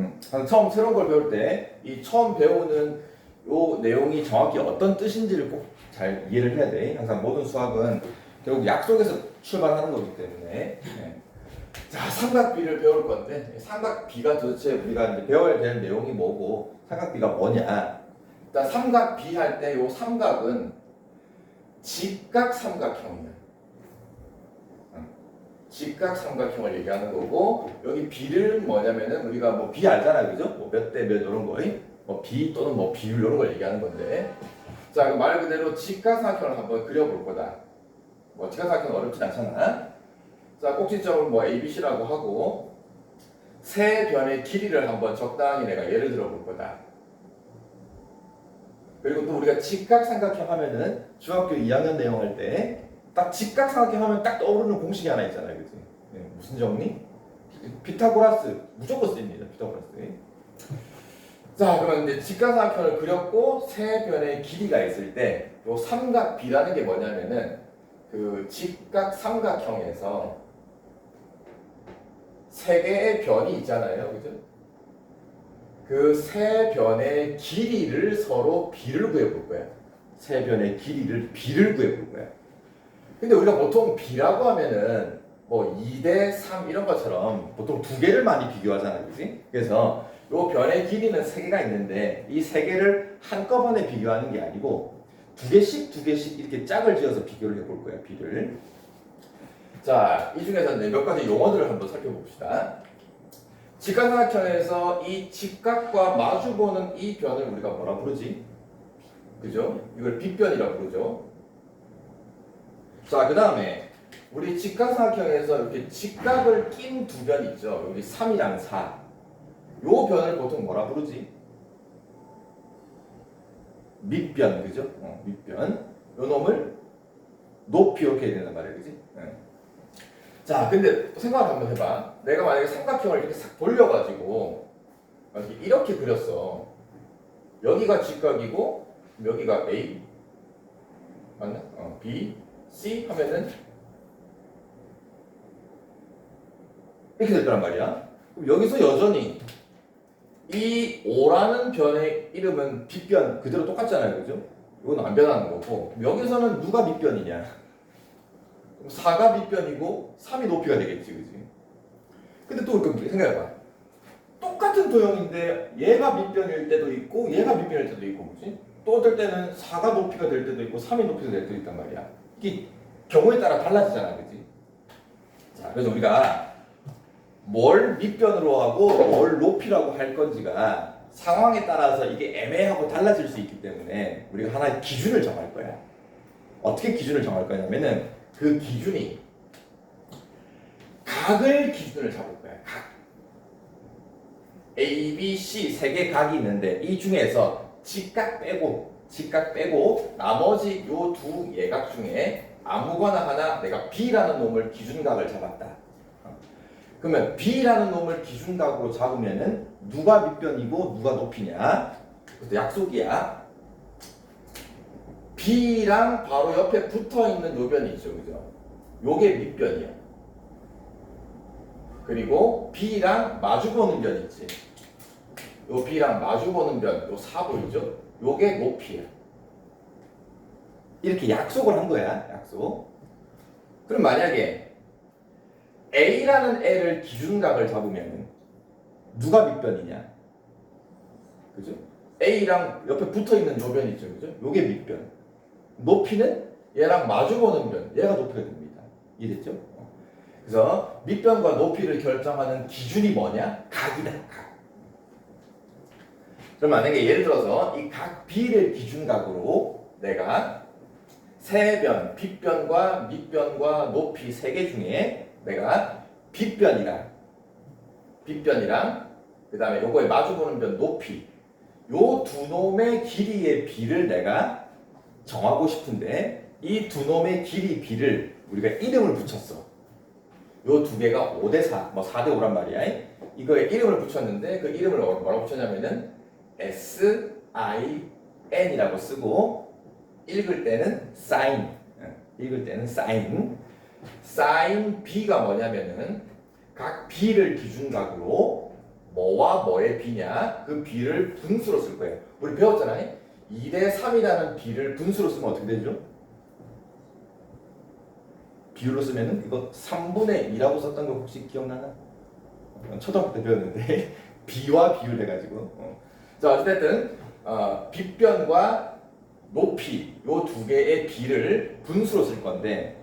항상 처음 새로운 걸 배울 때 이 처음 배우는 요 내용이 정확히 어떤 뜻인지를 꼭 잘 이해를 해야 돼. 항상 모든 수학은 결국 약속에서 출발하는 거기 때문에. 네. 자, 삼각비를 배울 건데 삼각비가 도대체 우리가 이제 배워야 되는 내용이 뭐고 삼각비가 뭐냐? 일단 삼각비 할 때 요 삼각은 직각 삼각형이야. 직각 삼각형을 얘기하는 거고 여기 비를 뭐냐면은 우리가 뭐 비 알잖아요, 그죠? 뭐 몇 대 몇 이런 거, 뭐 비 또는 뭐 비율 이런 걸 얘기하는 건데, 자, 그 말 그대로 직각 삼각형을 한번 그려볼 거다. 뭐 직각 삼각형은 어렵진 않잖아. 자, 꼭지점을 뭐 A, B, C라고 하고 세 변의 길이를 한번 적당히 내가 예를 들어 볼 거다. 그리고 또 우리가 직각 삼각형 하면은 중학교 2학년 내용 할 때 딱 직각 삼각형 하면 딱 떠오르는 공식이 하나 있잖아요, 그치? 네, 무슨 정리? 피타고라스 무조건 씁니다, 피타고라스. 자, 그러면 이제 직각삼각형을 그렸고 세 변의 길이가 있을 때 요 삼각비라는 게 뭐냐면은 그 직각삼각형에서 세 개의 변이 있잖아요, 그죠? 그 세 변의 길이를 서로 비를 구해볼 거야. 세 변의 길이를 비를 구해볼 거야. 근데 우리가 보통 비라고 하면은 뭐 2대 3 이런 것처럼 보통 두 개를 많이 비교하잖아요, 그지? 그래서 요 변의 길이는 세 개가 있는데 이 세 개를 한꺼번에 비교하는 게 아니고 두 개씩 이렇게 짝을 지어서 비교를 해볼 거야, 비를. 자, 이 중에서 몇 가지 용어들을 한번 살펴봅시다. 직각삼각형에서 이 직각과 마주보는 이 변을 우리가 뭐라 부르지? 그죠? 이걸 빗변이라고 부르죠. 자, 그 다음에 우리 직각삼각형에서 이렇게 직각을 낀 두 변 있죠. 여기 3이랑 4. 요 변을 보통 뭐라 부르지? 밑변, 그죠? 밑변. 요 놈을 높이 이렇게 해야 된단 말이야, 그지? 자, 근데 생각을 한번 해봐. 내가 만약에 삼각형을 이렇게 싹 돌려가지고 이렇게 그렸어. 여기가 직각이고 여기가 A 맞나? B, C 하면은 이렇게 될 거란 말이야. 그럼 여기서 여전히 이 O라는 변의 이름은 빗변 그대로 똑같잖아요, 그죠? 이건 안 변하는 거고. 여기서는 누가 밑변이냐? 4가 밑변이고 3이 높이가 되겠지, 그지? 근데 또 이렇게 생각해봐. 똑같은 도형인데 얘가 밑변일 때도 있고 얘가 밑변일 때도 있고, 그지? 또 어떨 때는 4가 높이가 될 때도 있고 3이 높이가 될 때도 있단 말이야. 이게 경우에 따라 달라지잖아, 그지? 자, 그래서 우리가 뭘 밑변으로 하고 뭘 높이라고 할 건지가 상황에 따라서 이게 애매하고 달라질 수 있기 때문에 우리가 하나의 기준을 정할 거야. 어떻게 기준을 정할 거냐면은 그 기준이 각을 기준을 잡을 거야. 각. A, B, C 세 개 각이 있는데 이 중에서 직각 빼고 나머지 요 두 예각 중에 아무거나 하나 내가 B라는 놈을 기준각을 잡았다. 그러면 B라는 놈을 기준각으로 잡으면은 누가 밑변이고 누가 높이냐? 그것도 약속이야. B랑 바로 옆에 붙어 있는 요 변이 있죠, 그죠? 요게 밑변이야. 그리고 B랑 마주보는 변 있지. 요 B랑 마주보는 변, 요 4 보이죠? 요게 높이야. 이렇게 약속을 한 거야, 약속. 그럼 만약에 A라는 애를 기준각을 잡으면 누가 밑변이냐? 그죠? A랑 옆에 붙어 있는 요 변 있죠, 그죠? 요게 밑변. 높이는 얘랑 마주보는 변, 얘가 높이가 됩니다. 이해됐죠? 그래서 밑변과 높이를 결정하는 기준이 뭐냐? 각이다, 각. 그럼 만약에 예를 들어서 이 각 B를 기준각으로 내가 세 변, 빗변과 밑변과 높이 세 개 중에 내가 빗변이랑 그 다음에 요거에 마주보는 변 높이 요 두 놈의 길이의 비를 내가 정하고 싶은데 이 두 놈의 길이 비를 우리가 이름을 붙였어. 요 두 개가 5대 4, 뭐 4대 5란 말이야. 이거에 이름을 붙였는데 그 이름을 뭐라고 붙였냐면은 SIN이라고 쓰고 읽을 때는 sin. sin B가 뭐냐면은 각 B를 기준각으로 뭐와 뭐의 비냐? 그 비를 분수로 쓸 거예요. 우리 배웠잖아요. 2대 3이라는 비를 분수로 쓰면 어떻게 되죠? 비율로 쓰면은 이거 3분의 2라고 썼던 거 혹시 기억나나? 초등학교 때 배웠는데 비와 비율 해가지고 자 어쨌든 빗변과 높이 요 두 개의 비를 분수로 쓸 건데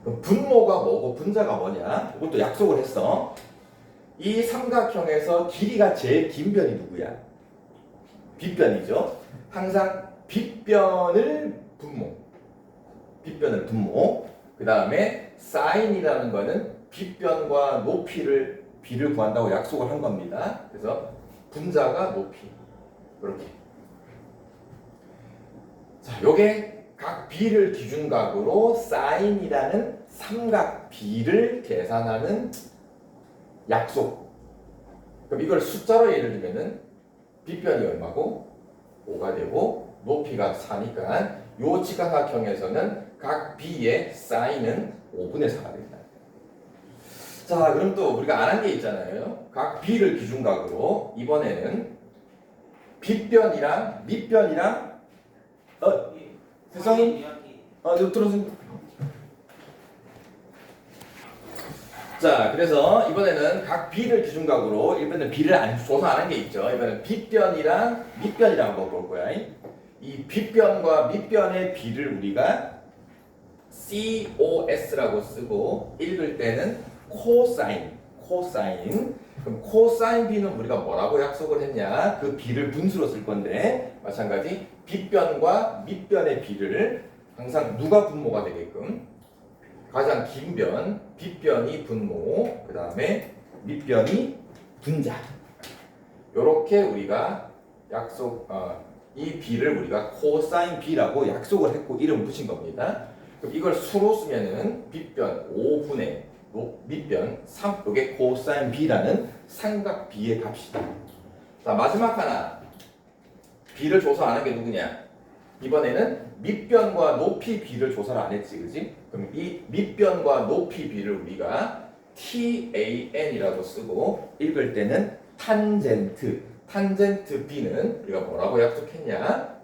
그럼 분모가 뭐고 분자가 뭐냐? 이것도 약속을 했어. 이 삼각형에서 길이가 제일 긴 변이 누구야? 빗변이죠. 항상 빗변을 분모. 그 다음에 사인이라는 거는 빗변과 높이를 비를 구한다고 약속을 한 겁니다. 그래서 분자가 높이 이렇게. 자, 요게 각 비를 기준각으로 사인이라는 삼각 비를 계산하는 약속. 그럼 이걸 숫자로 예를 들면은 빗변이 얼마고 5가 되고 높이가 4니까 요 직각형에서는 각 B의 사인은 5분의 4가 된다. 자, 그럼 또 우리가 안 한 게 있잖아요. 각 B를 기준각으로 이번에는 빗변이랑 밑변이랑 세성이 이거 들어준. 자, 그래서 이번에는 각 B를 기준각으로 이번에는 B를 조사 안 한 게 있죠. 이번에는 빗변이랑 밑변이랑 한번 볼 거야. 이 빗변과 밑변의 B를 우리가 COS라고 쓰고 읽을 때는 코사인. 그럼 코사인 B는 우리가 뭐라고 약속을 했냐? 그 B를 분수로 쓸 건데 마찬가지 빗변과 밑변의 B를 항상 누가 분모가 되게끔 가장 긴 변, 빗변이 분모, 그 다음에 밑변이 분자. 요렇게 우리가 이 B를 우리가 코사인 B라고 약속을 했고 이름 붙인 겁니다. 그럼 이걸 수로 쓰면은 빗변 5분의 밑변 3, 요게 코사인 B라는 삼각 B의 값이다. 자, 마지막 하나. B를 조사 안 한 게 누구냐? 이번에는 밑변과 높이 B를 조사를 안 했지, 그지? 그럼 이 밑변과 높이 B를 우리가 TAN이라고 쓰고 읽을 때는 탄젠트 B는 우리가 뭐라고 약속했냐?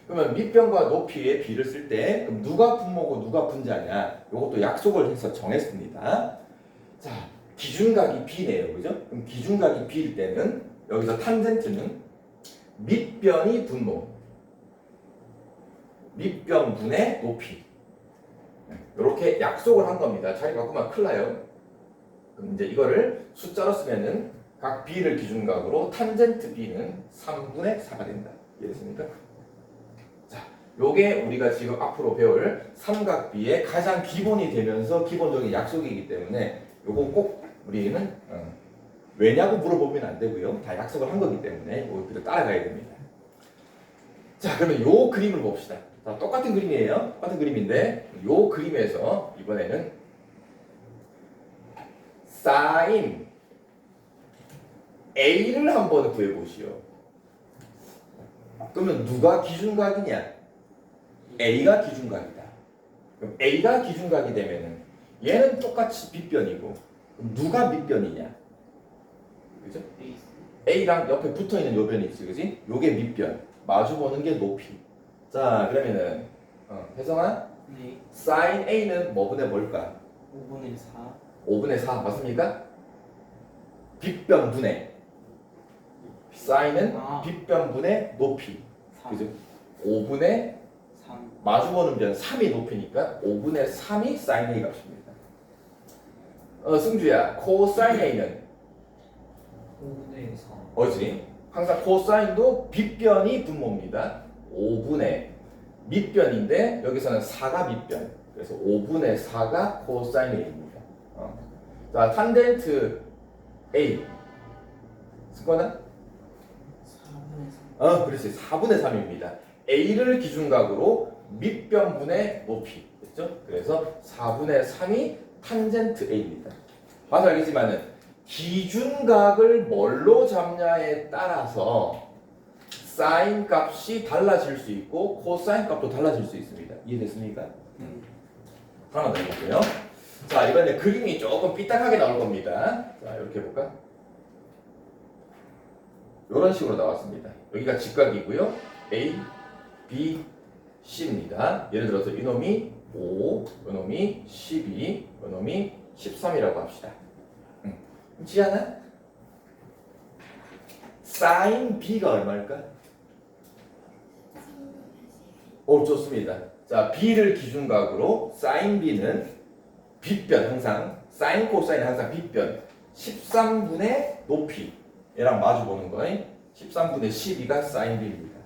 그러면 밑변과 높이의 B를 쓸 때 그럼 누가 분모고 누가 분자냐? 이것도 약속을 해서 정했습니다. 자, 기준각이 B네요, 그죠? 그럼 기준각이 B일 때는 여기서 탄젠트는 밑변이 분모, 밑변분의 높이. 이렇게 약속을 한 겁니다. 자기 바꾸면 큰일 나요. 그럼 이제 이거를 숫자로 쓰면은 각 B를 기준각으로 탄젠트 B는 3분의 4가 된다. 이해됐습니까? 자, 요게 우리가 지금 앞으로 배울 삼각 B의 가장 기본이 되면서 기본적인 약속이기 때문에 요거 꼭 우리는 왜냐고 물어보면 안 되고요. 다 약속을 한 거기 때문에 이거 따라가야 됩니다. 자, 그러면 요 그림을 봅시다. 자, 똑같은 그림이에요. 똑같은 그림인데 요 그림에서 이번에는 사인 A를 한번 구해보시오. 그러면 누가 기준각이냐? A가 기준각이다. 그럼 A가 기준각이 되면은 얘는 똑같이 빗변이고 그럼 누가 밑변이냐? 그죠? A랑 옆에 붙어있는 요 변이 있지, 그지? 요게 밑변. 마주보는 게 높이. 자, 그러면은 혜성아, 네. sin A는 뭐분의 뭘까? 5분의 4. 5분의 4 맞습니까? 빗변분의 sin은 빗변분의 높이. 3. 그죠? 5분의 3. 마주보는 변 3이 높이니까 5분의 3이 sin A 값입니다. 승주야, cosine A는 5분의 4. 어지? 항상 코사인도 빗변이 분모입니다. 5분의 밑변인데 여기서는 4가 밑변. 그래서 5분의 4가 코사인 A입니다. 자, 탄젠트 A. 승권아? 4분의 3. 그렇지. 4분의 3입니다. A를 기준각으로 밑변분의 높이. 됐죠? 그래서 4분의 3이 탄젠트 A입니다. 봐서 알겠지만은 기준각을 뭘로 잡냐에 따라서 사인 값이 달라질 수 있고 코사인 값도 달라질 수 있습니다. 이해됐습니까? 하나만 더 해볼게요. 자, 이번에 그림이 조금 삐딱하게 나올 겁니다. 자, 이렇게 해볼까? 이런 식으로 나왔습니다. 여기가 직각이고요. A, B, C입니다. 예를 들어서 이놈이 5, 이놈이 12, 이놈이 13이라고 합시다. 지하나? sin B가 얼마일까? 오, 좋습니다. 자, B를 기준각으로 sin B는 빗변 항상 sin 코사인 항상 빗변 13분의 높이 얘랑 마주 보는 거예요. 13분의 12가 sin B입니다.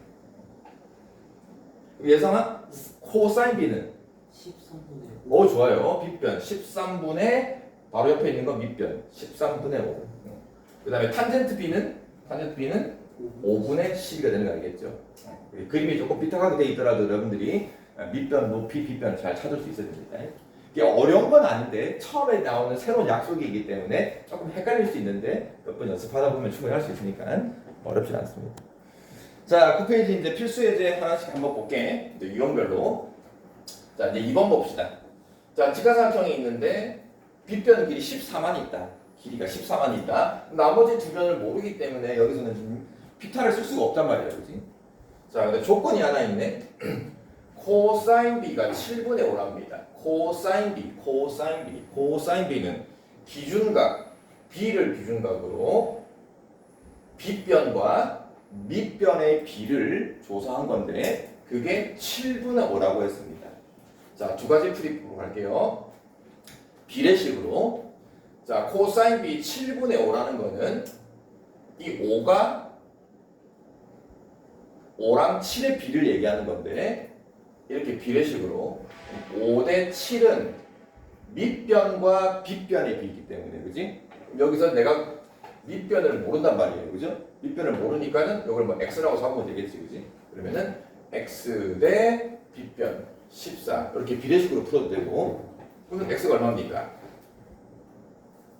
예상한 코사인 B는 13분의 오, 좋아요. 빗변 13분의 바로 옆에 있는 건 밑변 13분의 5. 그 다음에 탄젠트 B는 5분의 12가 되는 거 알겠죠? 그림이 조금 삐딱하게 되어 있더라도 여러분들이 밑변, 높이, 빗변 잘 찾을 수 있어야 됩니다. 이게 어려운 건 아닌데 처음에 나오는 새로운 약속이기 때문에 조금 헷갈릴 수 있는데 몇 번 연습하다 보면 충분히 할 수 있으니까 어렵지 않습니다. 자, 그 페이지 이제 필수 예제 하나씩 한번 볼게. 이제 유형별로. 자, 이제 2번 봅시다. 자, 직각삼각형이 있는데 빗변 길이 14만 있다. 길이가 14만 있다. 나머지 두 변을 모르기 때문에 여기서는 좀 피타를 쓸 수가 없단 말이야, 그렇지? 자, 근데 조건이 하나 있네. 코사인 B가 7분의 5랍니다. 코사인 B는 기준각 B를 기준각으로 빗변과 밑변의 B를 조사한 건데 그게 7분의 5라고 했습니다. 자, 두 가지 풀이로 갈게요. 비례식으로. 자, 코사인 B 7분의 5라는 거는 이 5가 5랑 7의 비를 얘기하는 건데 이렇게 비례식으로 5대 7은 밑변과 빗변의 비이기 때문에 그지? 여기서 내가 밑변을 모른단 말이에요. 그죠? 밑변을 모르니까는 이걸 뭐 x라고 잡으면 되겠지. 그지? 그러면은 x 대 빗변 14 이렇게 비례식으로 풀어도 되고 그러면 x가 얼마입니까?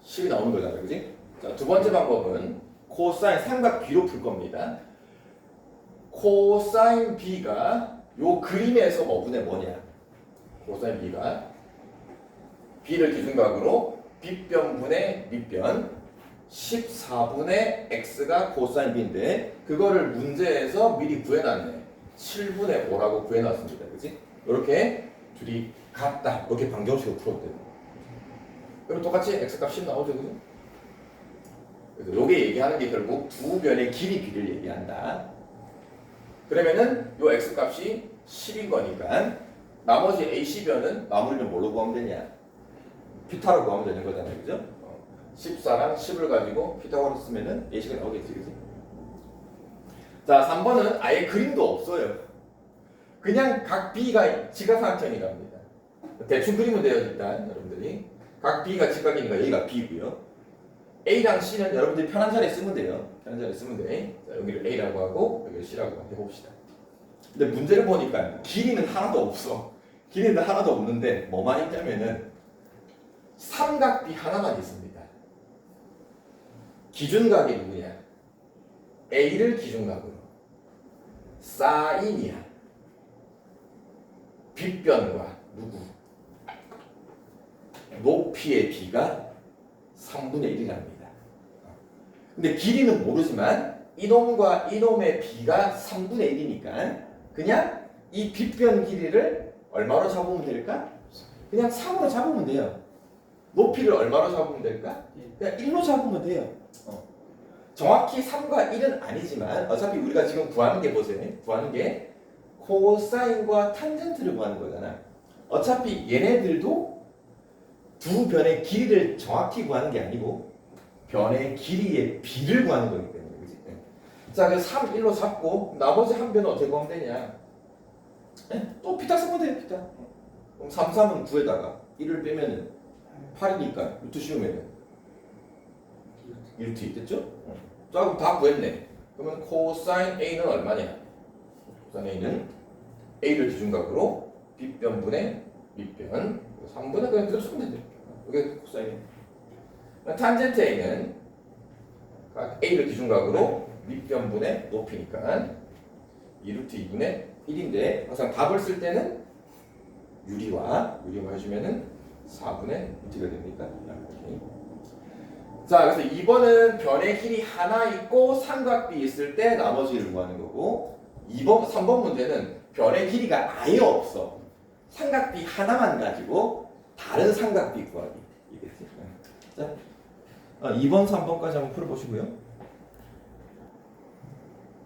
10이 나오는 거잖아요. 그지? 자, 두 번째 방법은 코사인 삼각 B로 풀 겁니다. 코사인 B가 요 그림에서 뭐분의 뭐냐? 코사인 B가 B를 기준각으로 빗변분의 밑변 14분의 X가 코사인 B인데 그거를 문제에서 미리 구해놨네. 7분의 5라고 구해놨습니다. 그치? 이렇게 둘이 같다. 이렇게 방정식으로 풀어도 돼요. 그럼 똑같이 X값 10 나오죠. 그죠? 그래서 요게 얘기하는 게 결국 두 변의 길이 비를 얘기한다. 그러면은 요 X값이 10인 거니까 나머지 AC변은 마무리는 뭘로 구하면 되냐? 피타로 구하면 되는 거잖아요. 그죠? 14랑 10을 가지고 피타고라스 쓰면은 AC가 나오겠지. 그지? 자, 3번은 아예 그림도 없어요. 그냥 각 B가 직각삼각형이 갑니다. 대충 그리면 돼요. 일단 여러분들이 각 B가 직각이니까 여기가 B고요. A랑 C는 여러분들이 편한 자리에 쓰면 돼요. 편한 자리에 쓰면 돼. 자, 여기를 A라고 하고 여기를 C라고 해봅시다. 근데 문제를 보니까 길이는 하나도 없어. 길이는 하나도 없는데 뭐만 있냐면은 삼각비 하나만 있습니다. 기준각이 누구냐? A를 기준각으로 사인이야. 빗변과 누구? 높이의 B가 3분의 1이랍니다. 근데 길이는 모르지만 이놈과 이놈의 B가 3분의 1이니까 그냥 이 빗변 길이를 얼마로 잡으면 될까? 그냥 3으로 잡으면 돼요. 높이를 얼마로 잡으면 될까? 그냥 1로 잡으면 돼요. 정확히 3과 1은 아니지만 어차피 우리가 지금 구하는 게 보세요. 구하는 게 코사인과 탄젠트를 구하는 거잖아. 어차피 얘네들도 두 변의 길이를 정확히 구하는 게 아니고 변의 길이의 비를 구하는 거기 때문에. 그치? 자, 그래서 3, 1로 잡고 나머지 한 변은 어떻게 구하면 되냐? 또 피타 쓰면 돼요. 피타. 그럼 3, 3은 9에다가 1을 빼면은 8이니까 루트 씌우면은 1루트 됐죠? 자, 그럼 다 구했네. 그러면 코사인 A는 얼마냐? 코사인 A는 A를 기준각으로 빗변분의 밑변 3분의 그냥 그대로 쓰면 되죠. 이게 코사인. 탄젠트 A는 각 A를 기준각으로 밑변분의 높이니까 2루트 2분의 1인데 항상 답을 쓸 때는 유리화 해주면은 4분의 루트가 됩니까? 자, 그래서 2번은 변의 길이 하나 있고 삼각비 있을 때 나머지를 구하는 거고 3번 문제는 변의 길이가 아예 없어. 삼각비 하나만 가지고 다른 삼각비 구하기. 이겠지? 자, 2번, 3번까지 한번 풀어보시고요.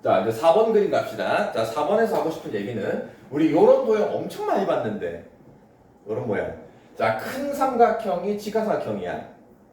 자, 이제 4번 그림 갑시다. 자, 4번에서 하고 싶은 얘기는 우리 요런 도형 엄청 많이 봤는데 요런 모양. 자, 큰 삼각형이 직각삼각형이야.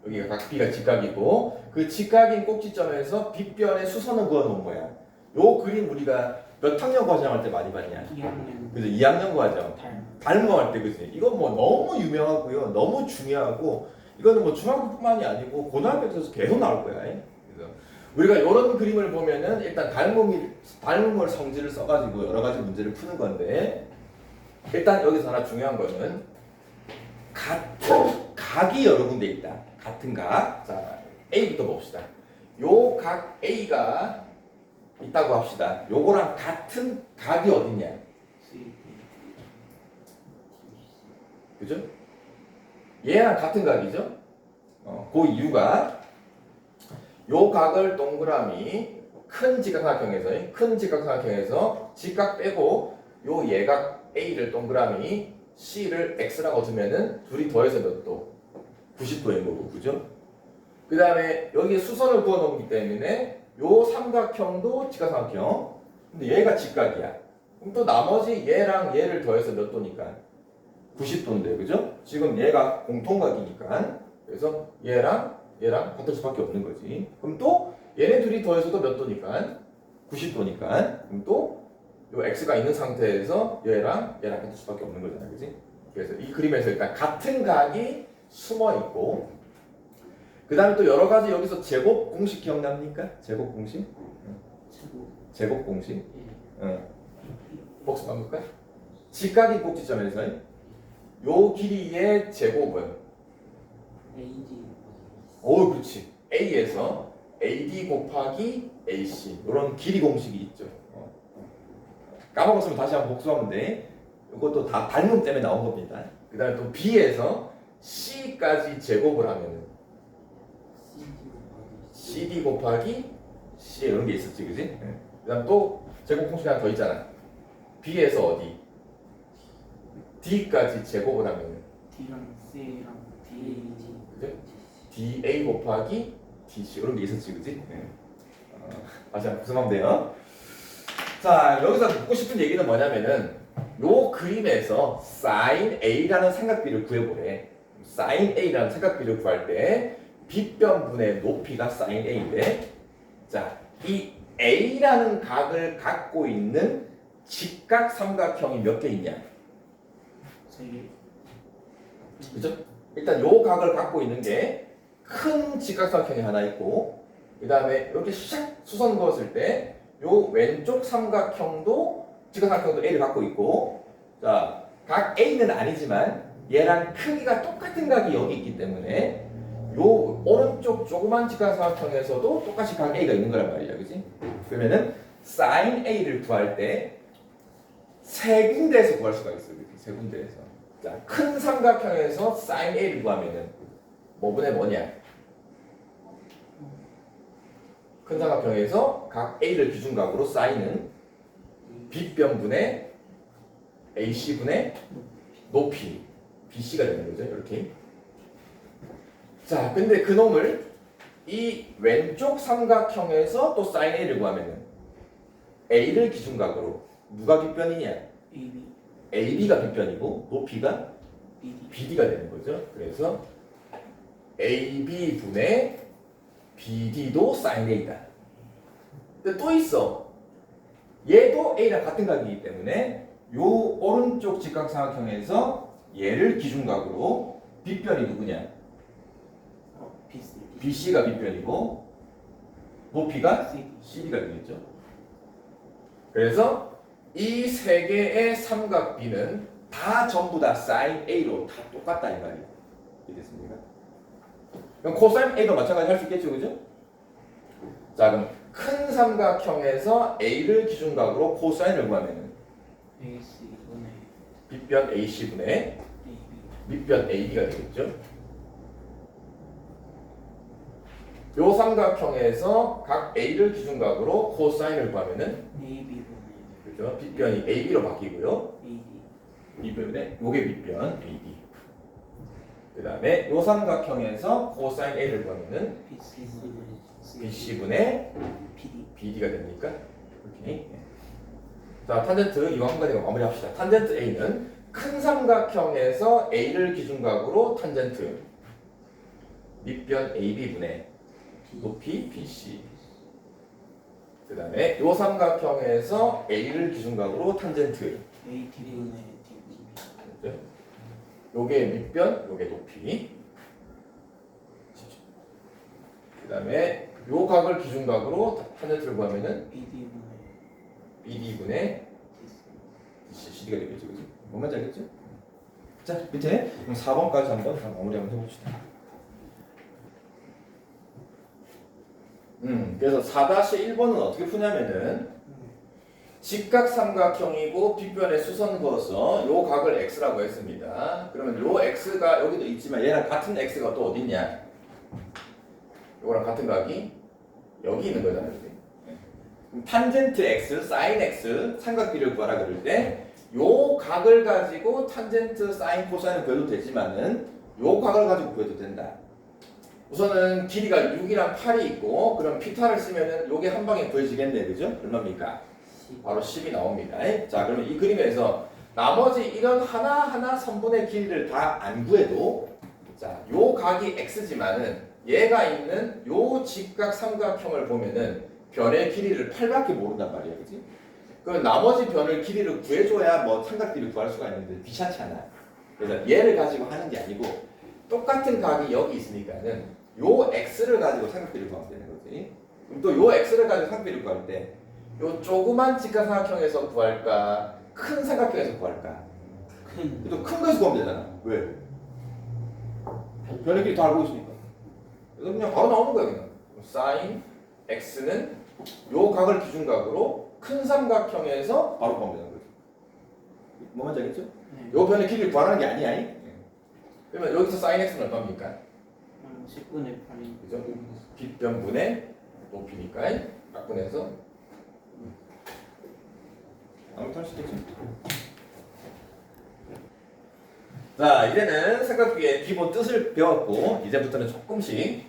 여기가 각 B가 직각이고 그 직각인 꼭지점에서 빗변에 수선을 그어놓은 모양. 요 그림 우리가 몇 학년 과정할 때 많이 봤냐? 2학년 그죠? 2학년 과정. 달 닮아할 때 그지? 이건 뭐 너무 유명하고요. 너무 중요하고 이거는 뭐 중학교뿐만이 아니고 고등학교 때도 계속 나올 거야. 그래서 우리가 이런 그림을 보면은 일단 닮음을 성질을 써가지고 여러 가지 문제를 푸는 건데 일단 여기서 하나 중요한 거는 같은 각이 여러 군데 있다. 같은 각. 자, A부터 봅시다. 요 각 A가 있다고 합시다. 요거랑 같은 각이 어딨냐? 그죠? 얘랑 같은 각이죠? 그 이유가 요 각을 동그라미 큰 직각삼각형에서 직각 빼고 요 예각 A를 동그라미 C를 X라고 두면은 둘이 더해서 몇 도? 90도인 거고, 그죠? 그 다음에 여기에 수선을 그어 놓기 때문에 요 삼각형도 직각삼각형. 근데 얘가 직각이야. 그럼 또 나머지 얘랑 얘를 더해서 몇 도니까? 90도인데, 그죠? 지금 얘가 공통각이니까. 그래서 얘랑 같을 수밖에 없는 거지. 그럼 또 얘네 둘이 더해서도 몇 도니까? 90도니까. 그럼 또 요 x가 있는 상태에서 얘랑 같을 수밖에 없는 거잖아, 그지? 그래서 이 그림에서 일단 같은 각이 숨어 있고, 그 다음에 또 여러 가지 여기서 제곱 공식 기억납니까? 제곱 공식? 제곱 공식? 복습 한번 볼까요? 직각인 꼭지점에서 요 길이의 제곱은 AD 오, 그렇지. A에서 AD 곱하기 AC 이런 길이 공식이 있죠. 까먹었으면 다시 한번 복수하면 돼. 이것도 다 닮음 때문에 나온 겁니다. 그 다음에 또 B에서 C까지 제곱을 하면은 CD 곱하기 C 이런 게 있었지, 그지? 그 다음 또 제곱 공식이 하나 더 있잖아. B에서 어디? D까지 제곱을 하면은 D랑 C랑 DAD 그죠? DA 곱하기 DC 이런 게 있었지, 그지? 다시 한번 구성하면 돼요. 자, 여기서 묻고 싶은 얘기는 뭐냐면은 요 그림에서 sin A라는 삼각비를 구해보래. sin A라는 삼각비를 구할 때 빗변분의 높이가 sin A인데, 자, 이 A라는 각을 갖고 있는 직각 삼각형이 몇 개 있냐? 3개 그죠? 일단 요 각을 갖고 있는 게 큰 직각삼각형이 하나 있고, 그 다음에 이렇게 샥 수선 그었을 때 요 왼쪽 삼각형도 직각삼각형도 A를 갖고 있고, 자, 각 A는 아니지만 얘랑 크기가 똑같은 각이 여기 있기 때문에 요 오른쪽 조그만 직각삼각형에서도 똑같이 각 A가 있는 거란 말이야, 그지? 그러면은 sin A를 구할 때 세 군데에서 구할 수가 있어, 그지? 세 군데에서. 자, 큰 삼각형에서 sin A를 구하면은 뭐분의 뭐냐? 큰 삼각형에서 각 A를 기준각으로 sin은 빗변분의 AC분의 높이 BC가 되는 거죠, 이렇게. 자, 근데 그 놈을 이 왼쪽 삼각형에서 또 sin A를 구하면은 A를 기준각으로 누가 빗변이냐? AB AB가 빗변이고 높이가 BD BD가 되는 거죠. 그래서 AB분의 BD도 sin A다. 근데 또 있어. 얘도 A랑 같은 각이기 때문에 요 오른쪽 직각삼각형에서 얘를 기준각으로 빗변이 누구냐? BC BC가 빗변이고 높이가 CD CD가 되겠죠. 그래서 이 세 개의 삼각비는 다 전부 다 sin A로 다 똑같다 이 말이에요. 이해됐습니까? 그럼 코사인 A도 마찬가지 할 수 있겠죠, 그죠? 자, 그럼 큰 삼각형에서 A를 기준각으로 코사인을 구하면은 AC분의 빗변 AC분의 AB 밑변 AB가 되겠죠. 요 삼각형에서 각 A를 기준각으로 코사인을 구하면은 AB분의 그죠? 빗변이 AB로 바뀌고요. AD. B변에 요게 빗변 AD. 그 다음에 요 삼각형에서 코사인 A를 구하면은 BC분의 BC분의 PD. BD가 됩니까? 오케이. 자, 탄젠트 이거 한 가지 마무리합시다. 탄젠트 A는 큰 삼각형에서 A를 기준각으로 탄젠트 밑변 AB분의 높이 BC. 그 다음에 요 삼각형에서 A를 기준각으로 탄젠트. AD분의 DB. 그죠? 요게 밑변, 요게 높이. 그 다음에 요 각을 기준각으로 탄젠트를 구하면은 BD분의 BD분의 CD가 되겠죠, 그죠? 뭔 말인지 알겠죠? 자, 밑에 그럼 4번까지 한번 다 마무리 한번 해봅시다. 그래서 4-1번은 어떻게 푸냐면은 직각 삼각형이고 빗변에 수선 그어서 요 각을 x라고 했습니다. 그러면 요 x가 여기도 있지만 얘랑 같은 x가 또 어디 있냐? 요거랑 같은 각이 여기 있는 거잖아요. 그지? 그럼 탄젠트 x, 사인 x 삼각비를 구하라 그럴 때 요 각을 가지고 탄젠트, 사인, 코사인을 구해도 되지만은 요 각을 가지고 구해도 된다. 우선은 길이가 6이랑 8이 있고 그럼 피타를 쓰면은 요게 한 방에 구해지겠네. 그죠? 얼마입니까? 바로 10이 나옵니다. 자, 그러면 이 그림에서 나머지 이런 하나하나 선분의 길이를 다 안 구해도 자, 요 각이 x지만은 얘가 있는 요 직각 삼각형을 보면은 변의 길이를 8밖에 모른단 말이야. 그지? 그럼 나머지 변을 길이를 구해줘야 뭐 삼각비를 구할 수가 있는데 귀찮잖아. 그래서 얘를 가지고 하는 게 아니고 똑같은 각이 여기 있으니까는 요 x를 가지고 삼각비를 구하면 되는 거지. 그럼 또 요 x를 가지고 삼각비를 구할 때 요 조그만 직각삼각형에서 구할까? 큰 삼각형에서 구할까? 큰 또 큰 거에서 구하면 되잖아. 왜? 변의 길이 다 알고 있으니까. 그래서 그냥 바로 나오는 거야 그냥. 사인 x는 요 각을 기준각으로 큰 삼각형에서 바로 구하면 되는 거지. 뭐 말인지 알겠죠? 네. 요 변의 길이를 구하는 게 아니야. 그러면 여기서 사인 x는 얼마입니까? 10분의 8이 그죠? 빗변분의 높이니까 약분해서 아무튼 할 수 있겠죠. 자, 이제는 삼각비의 기본 뜻을 배웠고 이제부터는 조금씩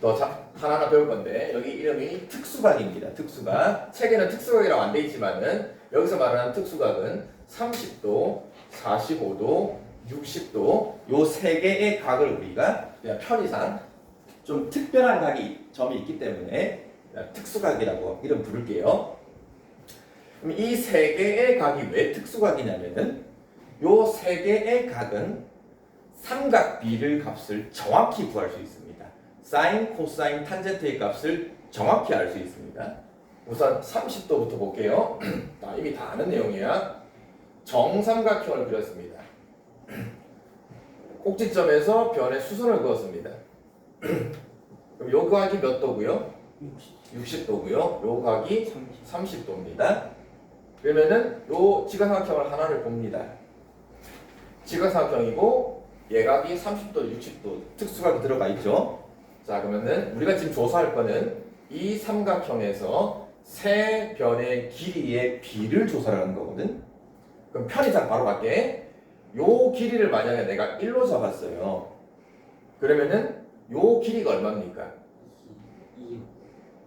더 하나하나 배울 건데 여기 이름이 특수각입니다. 특수각. 책에는 특수각이라고 안 돼 있지만은 여기서 말하는 특수각은 30도, 45도, 60도 요 세 개의 각을 우리가 그냥 편의상 좀 특별한 각이 점이 있기 때문에 그냥 특수각이라고 이름 부를게요. 그럼 이 세 개의 각이 왜 특수각이냐면은 요 세 개의 각은 삼각비를 값을 정확히 구할 수 있습니다. 사인, 코사인, 탄젠트의 값을 정확히 알 수 있습니다. 우선 30도부터 볼게요. 이미 다 아는 내용이야. 정삼각형을 그렸습니다. 꼭지점에서 변의 수선을 그었습니다. 그럼 요 각이 몇 도고요? 60도고요. 요 각이 30도입니다. 그러면은 요 직각삼각형을 하나를 봅니다. 직각삼각형이고 얘각이 30도, 60도 특수각이 들어가 있죠. 자, 그러면은 우리가 지금 조사할 거는 이 삼각형에서 세 변의 길이의 비를 조사를 하는 거거든. 그럼 편의상 바로 갈게. 요 길이를 만약에 내가 1로 잡았어요. 그러면은 요 길이가 얼마입니까?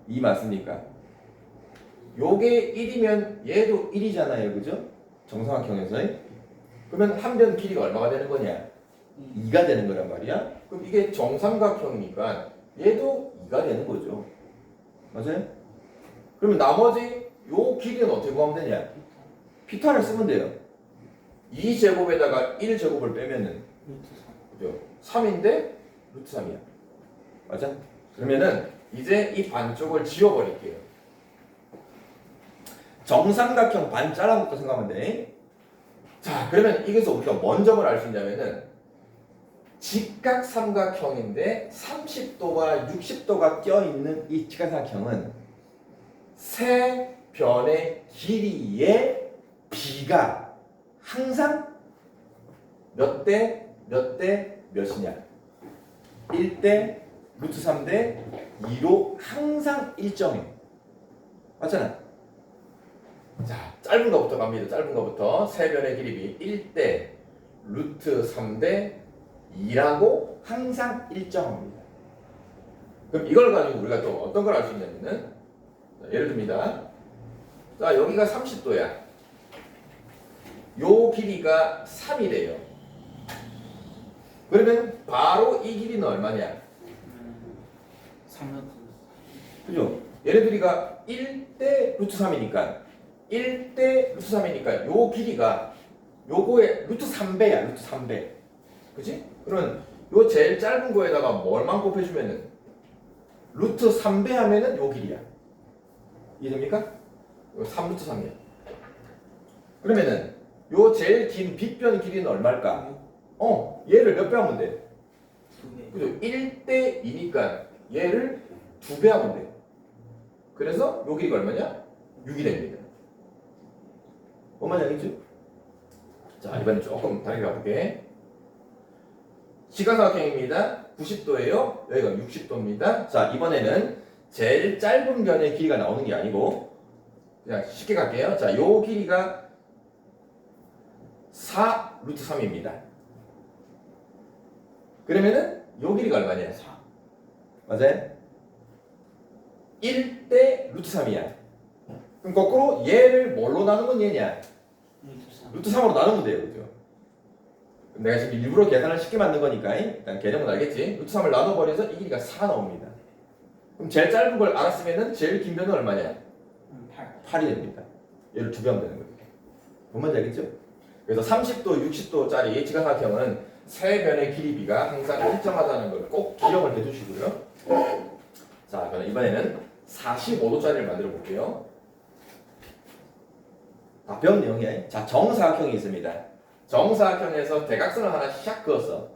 2 맞습니까? 요게 1이면 얘도 1이잖아요. 그죠? 정삼각형에서. 그러면 한 변 길이가 얼마가 되는 거냐? 2가 되는 거란 말이야. 그럼 이게 정삼각형이니까 얘도 2가 되는 거죠. 맞아요? 그러면 나머지 요 길이는 어떻게 구하면 되냐? 피타를 쓰면 돼요. 2제곱에다가 1제곱을 빼면은 그죠? 3인데 루트 3이야. 맞아? 그러면은 이제 이 반쪽을 지워버릴게요. 정삼각형 반 잘라부터 생각하면 돼. 자, 그러면 여기서 우리가 뭔 점을 알 수 있냐면은 직각 삼각형인데 30도와 60도가 껴있는 이 직각삼각형은 세 변의 길이의 비가 항상 몇 대 몇이냐? 1대 루트 3대 2로 항상 일정해. 맞잖아. 자, 짧은 거부터 갑니다. 짧은 거부터 세 변의 길이 1대 루트 3대 2라고 항상 일정합니다. 그럼 이걸 가지고 우리가 또 어떤 걸 알 수 있냐면은, 자, 예를 듭니다. 자, 여기가 30도야. 요 길이가 3이래요. 그러면 바로 이 길이는 얼마냐? 3루트. 그죠? 얘네들이가 1대 루트 3이니까 1대 루트 3이니까 요 길이가 요거의 루트 3배야. 루트 3배. 그치? 그러면 요 제일 짧은 거에다가 뭘만 곱해주면은 루트 3배 하면은 요 길이야. 이해됩니까? 요 3루트 3이야. 그러면은 요 제일 긴 빗변 길이는 얼마일까? 얘를 몇 배 하면 돼? 2배. 그죠? 1대 2니까 얘를 2배 하면 돼. 그래서 요 길이가 얼마냐? 6이 됩니다. 뭔 말인지 알겠죠? 자, 이번엔 조금 다르게 가볼게. 시각사각형입니다. 90도예요. 여기가 60도입니다. 자, 이번에는 제일 짧은 변의 길이가 나오는 게 아니고 그냥 쉽게 갈게요. 자, 요 길이가 4 루트 3입니다. 그러면은 요 길이가 얼마냐? 4. 맞아요? 1대 루트 3이야. 그럼 거꾸로 얘를 뭘로 나누면 얘냐? 루트 3. 루트 3으로 나누면 돼요. 그죠? 내가 지금 일부러 계산을 쉽게 만든 거니까 일단 개념은 알겠지? 루트 3을 나눠버려서 이 길이가 4 나옵니다. 그럼 제일 짧은 걸 알았으면 제일 긴 변은 얼마냐? 8. 8이 됩니다. 얘를 2배 하면 되는 거죠. 뭔 말인지 알겠죠? 그래서 30도, 60도짜리 직각사각형은 세 변의 길이비가 항상 일정하다는 걸 꼭 기억을 해두시고요. 자, 그럼 이번에는 45도짜리를 만들어 볼게요. 다 배운 내용이야. 자, 정사각형이 있습니다. 정사각형에서 대각선을 하나 샥 그었어.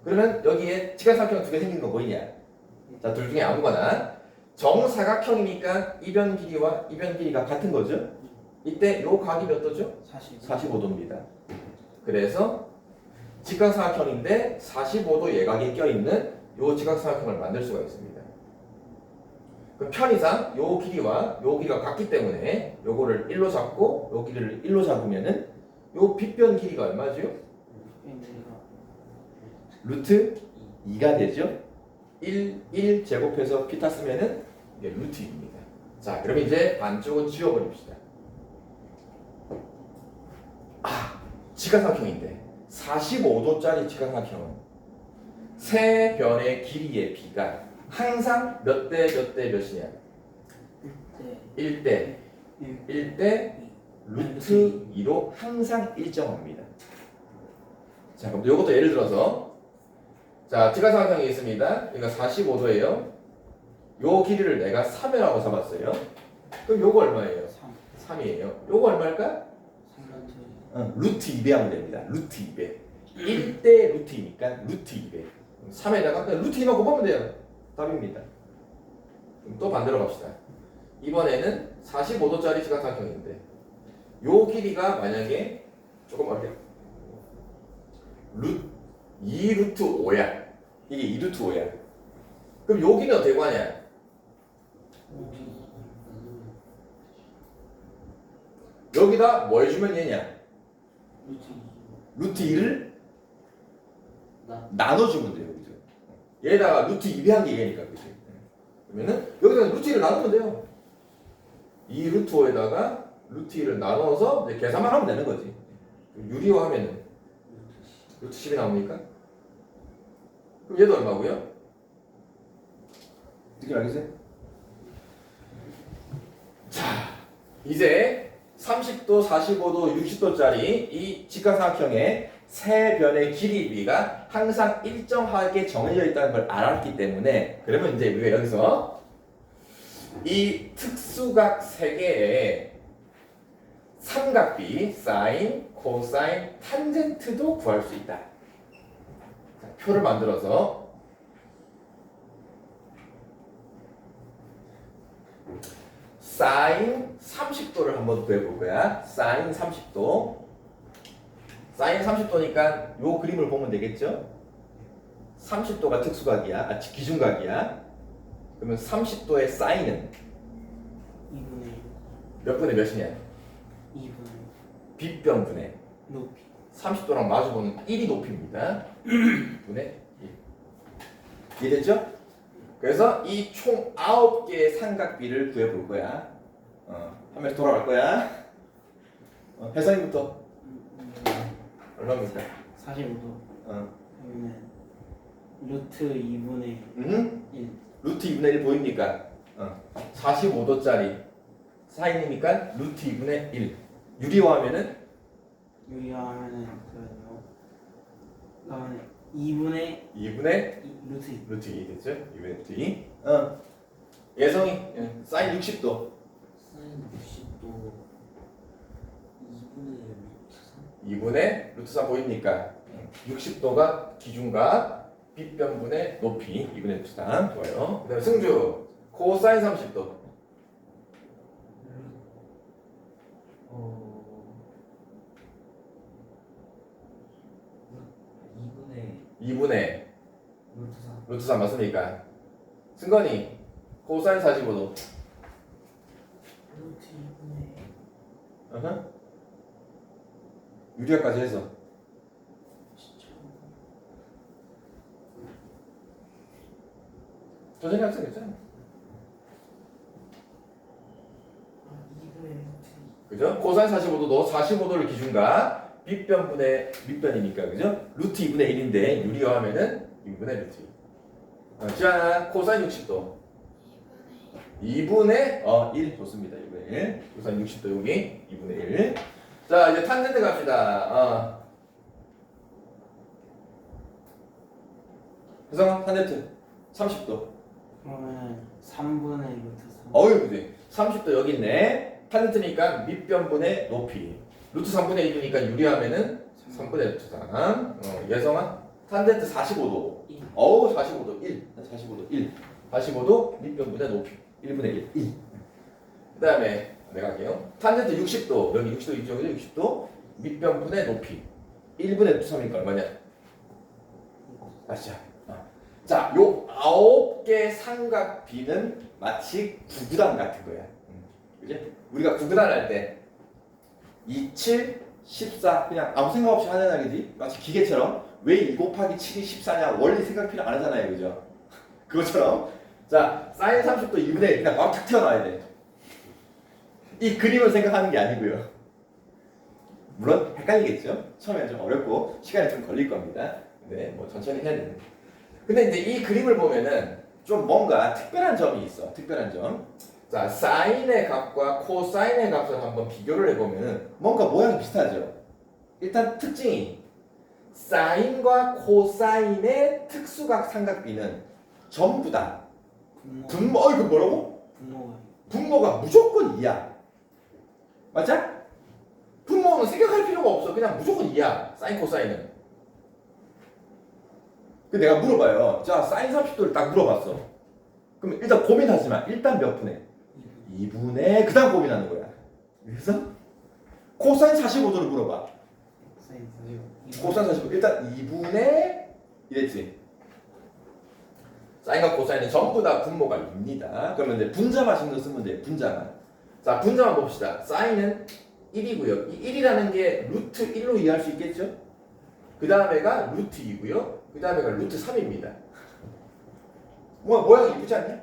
그러면 여기에 직각사각형 2개 생긴 거 보이냐? 자, 둘 중에 아무거나. 정사각형이니까 이 변 길이와 이 변 길이가 같은 거죠? 이때 요 각이 몇 도죠? 45도입니다. 그래서 직각사각형인데 45도 예각이 껴있는 요 직각사각형을 만들 수가 있습니다. 그럼 편의상 요 길이와 요 길이가 같기 때문에 요거를 1로 잡고 요 길이를 1로 잡으면은 요 빗변 길이가 얼마죠? 루트 2가 되죠? 1 제곱해서 피타 쓰면은 이게 루트 2입니다. 자, 그럼 이제 반쪽은 지워버립시다. 직각사각형인데 45도짜리 직각사각형은 세 변의 길이의 비가 항상 몇 대 몇 대 몇이냐? 1대 1대 루트 2로 항상 일정합니다. 자, 그럼 이것도 예를 들어서 자, 직각사각형이 있습니다. 이거 45도예요. 요 길이를 내가 3이라고 잡았어요. 그럼 요거 얼마예요? 3이에요. 요거 얼마일까? 3루트. 루트 2배 하면 됩니다. 루트 2배. 1대 루트 2니까 루트 2배. 3에다가 그냥 루트 2만 곱하면 돼요. 답입니다. 그럼 또 반대로 갑시다. 이번에는 45도짜리 직각사각형인데 요 길이가 만약에 조금 어렵게 2 루트 5야. 이게 2 루트 5야. 그럼 요 길이는 어떻게 구하냐? 여기다 뭘 주면 얘냐? 루트 2를 나눠주면 돼요. 그죠? 얘에다가 루트 2배 한 게 얘니까. 그죠? 그러면은 여기다가 루트 2를 나누면 돼요. 2 루트 5에다가 루트 2를 나눠서 이제 계산만 하면 되는 거지. 유리화 하면은 루트 10이 나옵니까? 그럼 얘도 얼마고요? 느낌 알겠어요? 자, 이제 30도, 45도, 60도짜리 이 직각사각형의 세 변의 길이비가 항상 일정하게 정해져 있다는 걸 알았기 때문에 그러면 이제 우리가 여기서 이 특수각 세 개의 삼각비, 사인, 코사인, 탄젠트도 구할 수 있다. 자, 표를 만들어서 사인 30도를 한번 구해볼 거야. 사인 30도. 사인 30도니까 요 그림을 보면 되겠죠? 30도가 특수각이야. 아, 기준각이야. 그러면 30도의 사인은 2분의 몇 분의 몇이냐? 2분의 빗변분의 높이 30도랑 마주보는 1이 높이입니다. 분의 1. 이해됐죠? 그래서 이 총 9개의 삼각비를 구해볼 거야. 한 명씩 돌아갈 거야. 혜성이부터. 얼마입니까? 45도 그러면 루트 2분의 음? 1 루트 2분의 1 보입니까? 45도짜리 사인이니까 루트 2분의 1. 유리화하면은 유리화하면은 그러면 2분의 2분의 루트 2 루트 2 됐죠? 2분의 루트 2. 예성이 사인 60도. 사인 60도 2분의 루트 3 2분의 루트 3 보입니까? 60도가 기준각 빗변분의 높이 2분의 루트 3 좋아요. 그 다음에 승주 코사인 30도. 어... 2분의 2분의 루트 3 루트 3 맞습니까? 승건이 코사인 45도. 루트 2분의 유리화까지 해서 진짜 천천히 합성 괜찮아. 2분의 루트 2 그죠? 코사인 45도 너 45도를 기준각 빗변분의 밑변이니까 그죠? 루트 2분의 1인데 유리화하면은 2분의 루트 2. 지안아 코사인 60도 2분의 1 좋습니다. 2분의 1 코사인 60도 여기 2분의 1. 자 이제 탄젠트 갑시다. 혜성아 탄젠트 30도. 그러면 3분의 루트 3 어이 그지? 30도 여기 있네. 탄젠트니까 밑변분의 높이. 루트 3분의 1이니까 유리하면은 3분의 루트 3. 예성아 탄젠트 45도. 1 어우 45도 1. 45도 1. 45도 밑변분의 높이. 1분의 1. 1. 그 다음에 내가 할게요. 탄젠트 60도. 여기 60도 있죠? 그죠? 60도. 밑변분의 높이. 1분의 루트 3이니까 얼마냐? 아시죠? 자, 요 9개 삼각비는 마치 구구단 같은 거야. 그지? 우리가 구구단 할 때 2, 7, 14 그냥 아무 생각 없이 하는 날이지. 마치 기계처럼 왜 2 곱하기 7이 14냐 원리 생각 필요 안 하잖아요. 그죠? 그것처럼 자, 사인 30도 2분의 1 그냥 바로 탁 튀어나와야 돼. 이 그림을 생각하는 게 아니고요. 물론 헷갈리겠죠? 처음에는 좀 어렵고 시간이 좀 걸릴 겁니다. 네, 뭐 천천히 해야 되는데. 근데 이제 이 그림을 보면은 좀 뭔가 특별한 점이 있어. 특별한 점. 자, 사인의 값과 코사인의 값을 한번 비교를 해보면은 뭔가 모양이 비슷하죠. 일단 특징이 사인과 코사인의 특수각 삼각비는 전부 다 분모 이거 뭐라고? 분모가 분모가 무조건 2야. 맞아? 분모는 생각할 필요가 없어. 그냥 무조건 2야. 사인 코사인은. 그 내가 물어봐요. 자, 사인 30도를 딱 물어봤어. 그럼 일단 고민하지 마. 일단 몇 분의? 2분의 그 다음 고민하는 거야. 그래서 코사인 45도를 물어봐. 사인 45 코사인 45도 일단 2분의 이랬지. 사인과 코사인은 전부 다 분모가 2입니다. 그러면 이제 분자만 신경 쓰면 돼. 분자만. 자, 분자만 봅시다. 사인은 1이고요. 이 1이라는 게 루트 1로 이해할 수 있겠죠? 그 다음에가 루트 2고요. 그 다음에가 루트 3입니다. 모양이 이쁘지 않냐?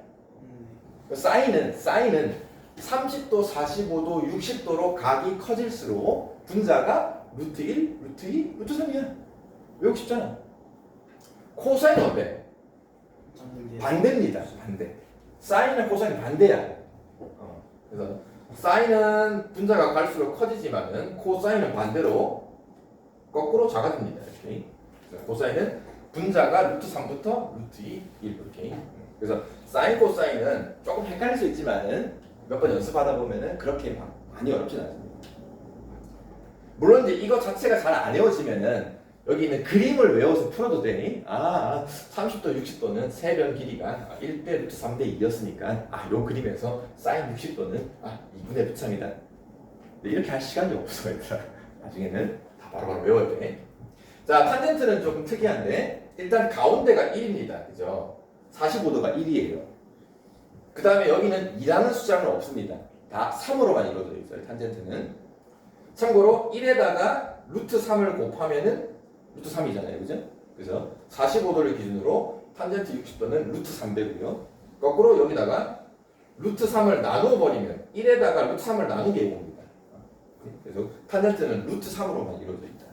사인은 30도, 45도, 60도로 각이 커질수록 분자가 루트 1, 루트 2, 루트 3이야. 외우고 싶잖아. 코사인은 어때? 반대입니다. 반대. 사인이랑 코사인이 반대야. 그래서 사인은 분자가 갈수록 커지지만은 코사인은 반대로 거꾸로 작아집니다. 이렇게. 코사인은 분자가 루트 3부터 루트 2, 1 이렇게. 그래서 사인 코사인은 조금 헷갈릴 수 있지만은 몇 번 연습하다 보면은 그렇게 막 많이 어렵진 않습니다. 물론 이제 이거 자체가 잘 안 외워지면은 여기 있는 그림을 외워서 풀어도 되니 30도, 60도는 세변 길이가 1대 루트 3대 2였으니까 이 그림에서 사인 60도는 2분의 루트 3이다. 이렇게 할 시간이 없어 얘들아. 나중에는 다 바로바로 외워야 돼. 자, 탄젠트는 조금 특이한데 일단 가운데가 1입니다. 그죠? 45도가 1이에요. 그 다음에 여기는 2라는 숫자는 없습니다. 다 3으로만 이루어져 있어요. 탄젠트는. 참고로 1에다가 루트 3을 곱하면은 루트 3이잖아요. 그죠? 그래서 45도를 기준으로 탄젠트 60도는 루트 3되고요. 거꾸로 여기다가 루트 3을 나누어 버리면 1에다가 루트 3을 나누게 해봅니다. 그래서 탄젠트는 루트 3으로만 이루어져 있다.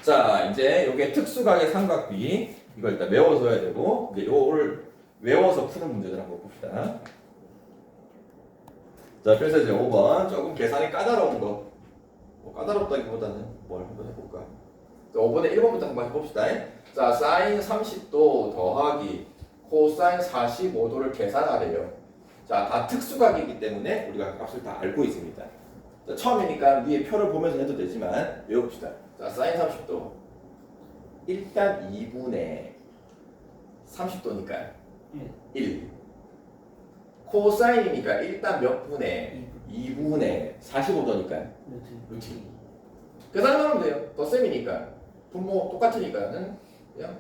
자, 이제 요게 특수각의 삼각비 이거 일단 외워줘야 되고 이제 요거를 외워서 푸는 문제들 한번 봅시다. 자, 그래서 이제 5번 조금 계산이 까다로운 거. 뭐 까다롭다기보다는 뭘 한번 해볼까? 자, 5번에 1번부터 한번 해봅시다. 자, 사인 30도 더하기 코사인 45도를 계산하래요. 자, 다 특수각이기 때문에 우리가 값을 다 알고 있습니다. 자, 처음이니까 위에 표를 보면서 해도 되지만 외워봅시다. 자, 사인 30도 일단 2분의 30도니까 1. 코사인이니까 일단 몇 분의 2분의 45도니까 루트. 계산하면 돼요. 덧셈이니까 분모 똑같으니까는 그냥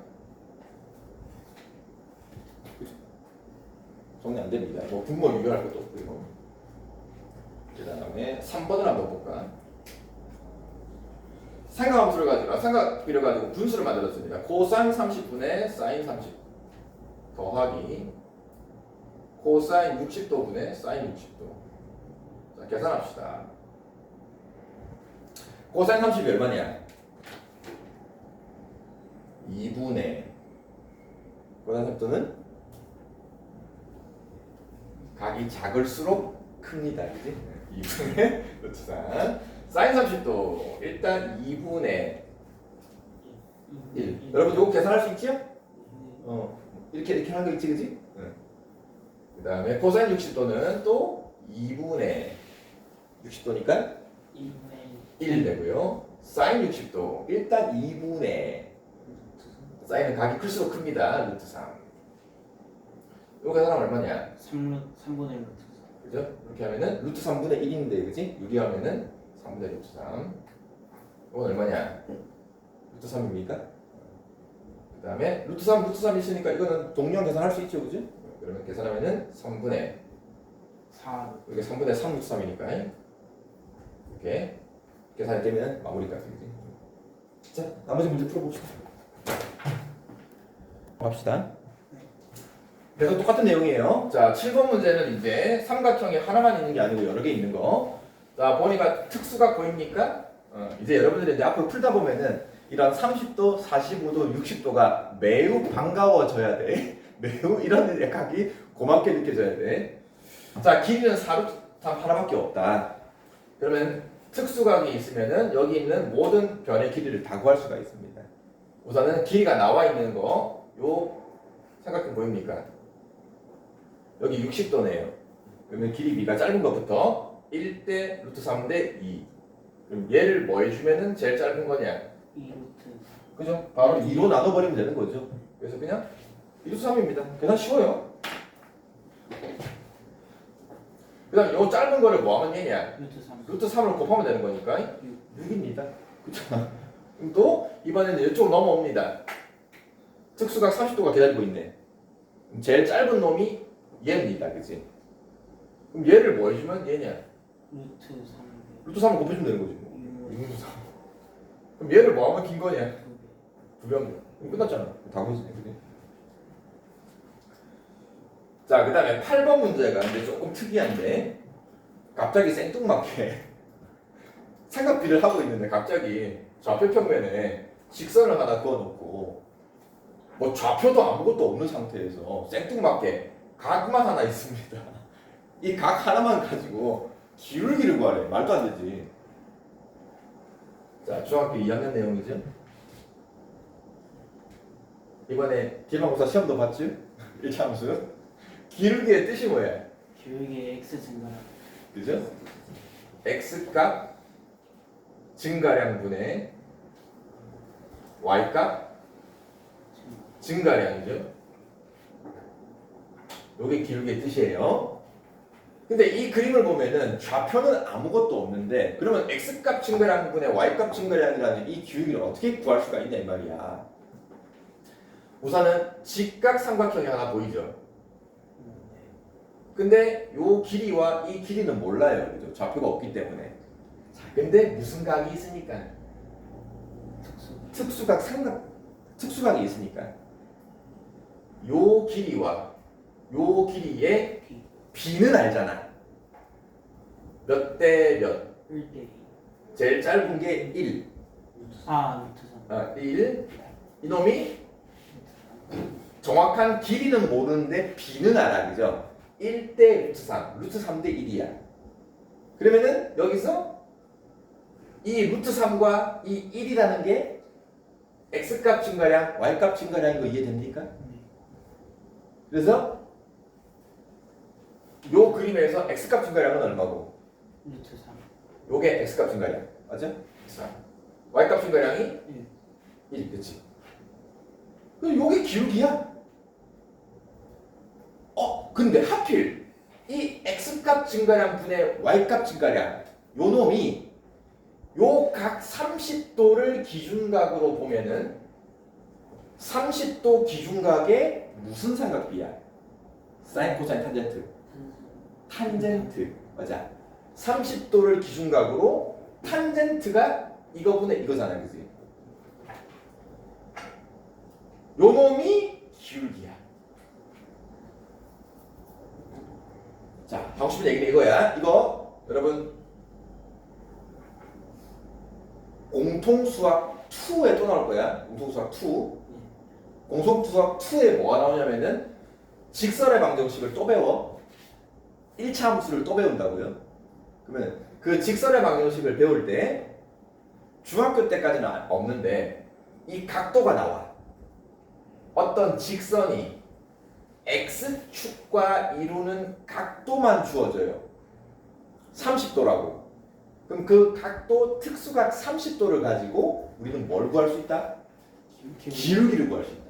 정리 안 됩니다. 뭐 분모 유별할 것도 없고요. 그 다음에 3번을 한번 볼까? 삼각함수를 가지고 삼각비를 가지고 분수를 만들었습니다. 코사인 30분의 사인 30 더하기 코사인 60도분의 사인 60도. 자, 계산합시다. 코사인 30이 얼마냐? 2분의 코사인 30도는 각이 작을수록 큽니다. 그지? 2분의 루트 3 사인 30도 일단 2분의 1. 여러분 이거 계산할 수 있지요? 이렇게 하는 거 있지, 그지? 그 다음에 코사인 60도는 또 2분의 60도니까 1 되고요. 사인 60도 일단 2분의 사인은 각이 클수록 큽니다. 루트 3. 이거 계산하면 얼마냐? 3분의 루트 4. 그죠? 이렇게 하면은 루트 3분의 1인데, 그지? 유리하면은 3분의 루트 3. 이건 얼마냐? 루트 3입니까? 그 다음에 루트 3 있으니까 이거는 동량 계산할 수 있죠, 그죠? 그러면 계산하면은 3분의 4. 이게 3분의 3 루트 3이니까 이렇게 계산이 되면 마무리까지, 그지? 자, 나머지 문제 풀어봅시다. 갑시다. 그래서 똑같은 내용이에요. 자, 7번 문제는 이제 삼각형이 하나만 있는 게 아니고 여러 개 있는 거. 자, 보니까 특수각 보입니까? 이제 여러분들이 이제 앞으로 풀다 보면은 이런 30도, 45도, 60도가 매우 반가워져야 돼. 매우 이런 각이 고맙게 느껴져야 돼. 자, 길이는 4루트 3 하나밖에 없다. 그러면 특수각이 있으면은 여기 있는 모든 변의 길이를 다 구할 수가 있습니다. 우선은 길이가 나와 있는 거, 요 삼각형 보입니까? 여기 60도네요. 그러면 길이 b가 짧은 것부터 1대 루트 3대 2. 그럼 얘를 뭐 해주면은 제일 짧은 거냐? 2루트. 그죠? 바로 2로 나눠버리면 되는 거죠. 그래서 그냥 2루트 3입니다. 계산 쉬워요. 그 다음 요 짧은 거를 뭐 하면 얘냐? 루트 3. 루트 3을 곱하면 되는 거니까 6입니다. 그죠? 그럼 또 이번에는 이쪽으로 넘어옵니다. 특수각 30도가 기다리고 있네. 그럼 제일 짧은 놈이 얘입니다. 그치? 그럼 얘를 뭐 해주면 얘냐? 루트 3. 루트 3을 곱해주면 되는 거지. 뭐. 6루트 6루트 3. 그럼 얘를 뭐 하면 긴 거냐? 2배. 2배. 그럼 끝났잖아. 다 보이시네. 그치? 자, 그 다음에 8번 문제가 근데 조금 특이한데 갑자기 생뚱맞게 삼각비를 하고 있는데 갑자기 좌표 평면에 직선을 하나 그어놓고 뭐 좌표도 아무것도 없는 상태에서 생뚱맞게 각만 하나 있습니다. 이 각 하나만 가지고 기울기를 구하래. 말도 안 되지. 자, 중학교 2학년 내용이죠. 이번에 기말고사 시험도 봤죠? 1차 함수. 기울기의 뜻이 뭐야? 기울기의 x 증가량. 그죠? x값 증가량분의 y값 증가량이죠. 요게 기울기의 뜻이에요. 근데 이 그림을 보면은 좌표는 아무것도 없는데 그러면 x값 증가량분의 y값 증가량이라는 이 기울기를 어떻게 구할 수가 있냐 이 말이야. 우선은 직각삼각형이 하나 보이죠. 근데 요 길이와 이 길이는 몰라요. 그죠? 좌표가 없기 때문에. 자, 근데 무슨 각이 있으니까? 특수각 삼각 특수각이 있으니까. 요 길이와 요 길이의 b는 알잖아. 몇 대 몇? 1대2. 제일 짧은 게 1. 아, 루트 3. 1. 이놈이 정확한 길이는 모르는데 b는 알아. 그죠? 1대 루트 3. 루트 3대 1이야. 그러면은 여기서 이 루트 3과 이 1이라는 게 x값 증가량, y값 증가량인 거 이해됩니까? 그래서 요 그림에서 x값 증가량은 얼마고? 루트 3. 요게 x값 증가량. 맞죠? y값 증가량이 1. 1. 그치? 그럼 요게 기울기야. 근데 하필 이 x값 증가량 분의 y값 증가량 요 놈이 요 각 30도를 기준각으로 보면은 30도 기준각의 무슨 삼각비야? 사인, 코사인, 탄젠트. 탄젠트. 맞아. 30도를 기준각으로 탄젠트가 이거분의 이거잖아. 그지? 요 놈이 기울기야. 자, 하고 싶은 얘기는 이거야. 이거 여러분 공통수학 2에 또 나올 거야. 공통수학 2. 공통수학 2에 뭐가 나오냐면은 직선의 방정식을 또 배워. 1차 함수를 또 배운다고요. 그러면 그 직선의 방정식을 배울 때 중학교 때까지는 없는데 이 각도가 나와. 어떤 직선이 x축과 이루는 각도만 주어져요. 30도라고. 그럼 그 각도 특수각 30도를 가지고 우리는 뭘 구할 수 있다? 기울기를 구할 수 있다.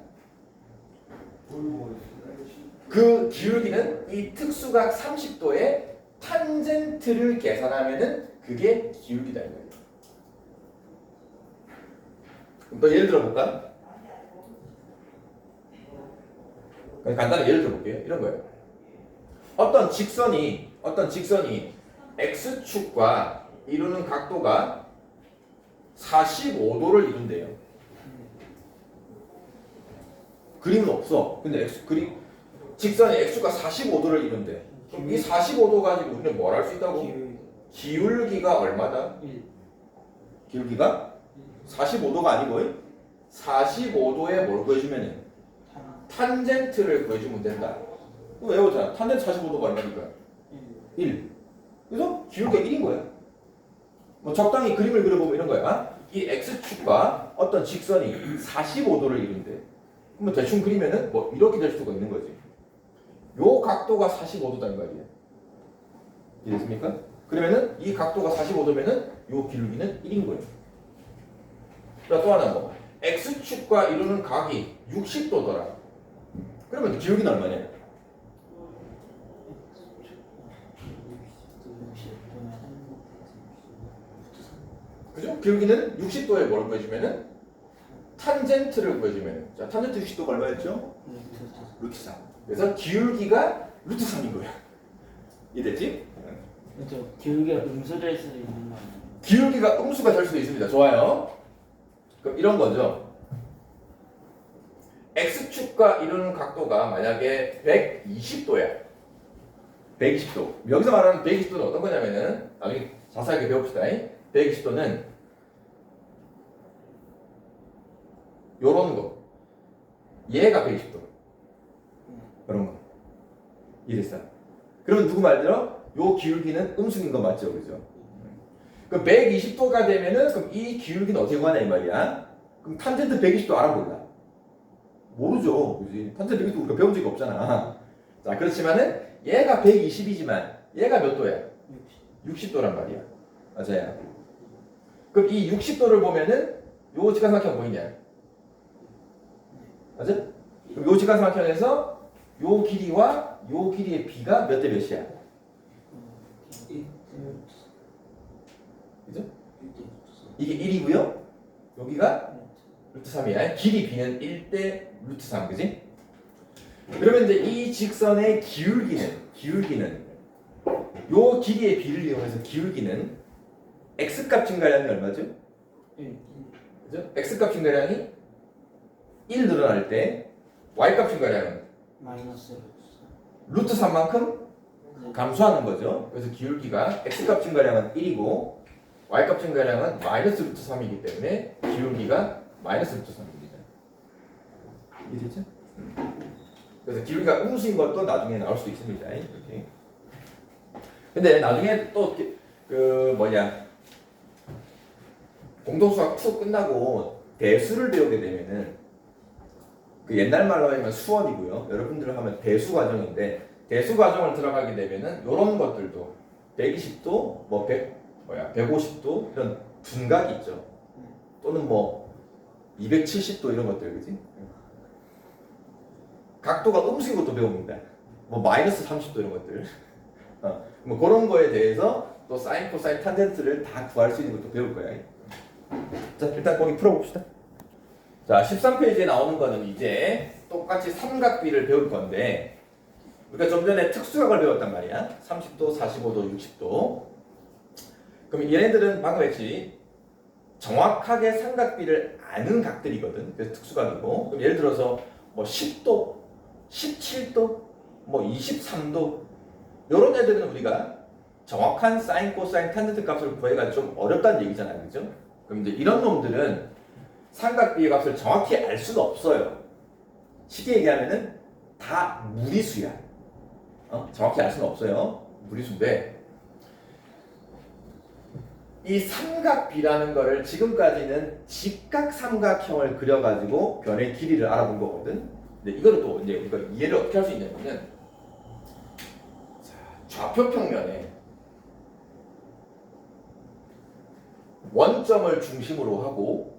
그 기울기는 이 특수각 30도의 탄젠트를 계산하면은 그게 기울기다 이거예요. 그럼 또 예를 들어 볼까? 간단히 예를 들어 볼게요. 이런 거예요. 어떤 직선이 x축과 이루는 각도가 45도를 이룬대요. 그림은 없어. 근데 직선의 x축과 45도를 이룬대. 그럼 이 45도 가지고 우리는 뭘 할 수 있다고? 기울기가 얼마다? 1. 기울기가 45도가 아니고 45도에 뭘 구해주면은 탄젠트를 구해주면 된다. 외우잖아. 탄젠트 45도가 얼마니까? 1. 그래서 기울기가 1인 거야. 뭐 적당히 그림을 그려보면 이런 거야. 이 x축과 어떤 직선이 45도를 이룬대. 그러면 대충 그리면은 뭐 이렇게 될 수가 있는 거지. 요 각도가 45도다는 거 아니야. 이해됐습니까? 그러면은 이 각도가 45도면은 요 기울기는 1인 거예요. 자, 또 하나 뭐 x축과 이루는 각이 60도더라. 그러면 기울기는 얼마냐? 그죠? 기울기는 60도에 뭘 구해주면은 탄젠트를 구해주면은 자, 탄젠트 60도가 얼마였죠? 루트 3. 그래서 기울기가 루트 3인 거야. 이해됐지? 그렇죠. 기울기가 음수될 수도 있는 거 아니에요? 기울기가 음수가 될 수도 있습니다. 좋아요. 그럼 이런 거죠. x축과 이루는 각도가 만약에 120도야. 120도. 여기서 말하는 120도는 어떤 거냐면은 나중에 자세하게 배웁시다. 120도는 요런 거. 얘가 120도. 이런 거. 이해됐어? 그러면 누구 말대로 요 기울기는 음수인 거 맞죠? 그죠? 그 120도가 되면은 그럼 이 기울기는 어떻게 구하냐 이 말이야. 그럼 탄젠트 120도 알아 몰라? 모르죠. 그지? 탄젠트 120도 우리가 배운 적이 없잖아. 자, 그렇지만은 얘가 120이지만 얘가 몇 도야? 60도란 말이야. 맞아요. 그럼 이 60도를 보면은 요 직각삼각형 보이냐? 맞아? 그럼 요 직각삼각형에서 요 길이와 요 길이의 b가 몇 대 몇이야? 그죠? 이게 1이고요. 여기가 루트 3이야. 길이 b는 1대 루트 3, 그지? 그러면 이제 이 직선의 기울기는 요 길이의 비를 이용해서 기울기는 x값 증가량이 얼마죠? 1. 그죠? x값 증가량이 1 늘어날 때 y값 증가량은 마이너스 루트 3만큼 네. 감소하는 거죠. 그래서 기울기가 x값 증가량은 1이고 y값 증가량은 마이너스 루트 3이기 때문에 기울기가 마이너스 루트 3입니다. 이해됐죠? 그래서 기울기가 음수인 것도 나중에 나올 수 있습니다. 이렇게. 근데 나중에 또 공동수학 2 끝나고 대수를 배우게 되면은 그 옛날 말로 하면 수원이고요. 여러분들 하면 대수 과정인데 대수 과정을 들어가게 되면은 이런 것들도 120도, 150도 이런 둔각이 있죠. 또는 270도 이런 것들, 그지? 각도가 음수인 것도 배웁니다. 마이너스 30도 이런 것들. 그런 거에 대해서 또 사인, 코사인, 탄젠트를 다 구할 수 있는 것도 배울 거야. 자, 일단 거기 풀어봅시다. 자, 13페이지에 나오는 거는 이제 똑같이 삼각비를 배울 건데 우리가 좀 전에 특수각을 배웠단 말이야. 30도, 45도, 60도. 그럼 얘네들은 방금 했지 정확하게 삼각비를 아는 각들이거든. 그래서 특수각이고. 그럼 예를 들어서 10도, 17도, 23도 이런 애들은 우리가 정확한 사인, 코사인, 탄젠트 값을 구해가 좀 어렵다는 얘기잖아요, 그죠? 그럼 이제 이런 놈들은 삼각비의 값을 정확히 알 수는 없어요. 쉽게 얘기하면은 다 무리수야. 정확히 알 수는 없어요. 무리수인데 이 삼각비라는 거를 지금까지는 직각삼각형을 그려가지고 변의 길이를 알아본 거거든. 근데 이거를 또 이제 우리가 이해를 어떻게 할 수 있냐면은 좌표 평면에 원점을 중심으로 하고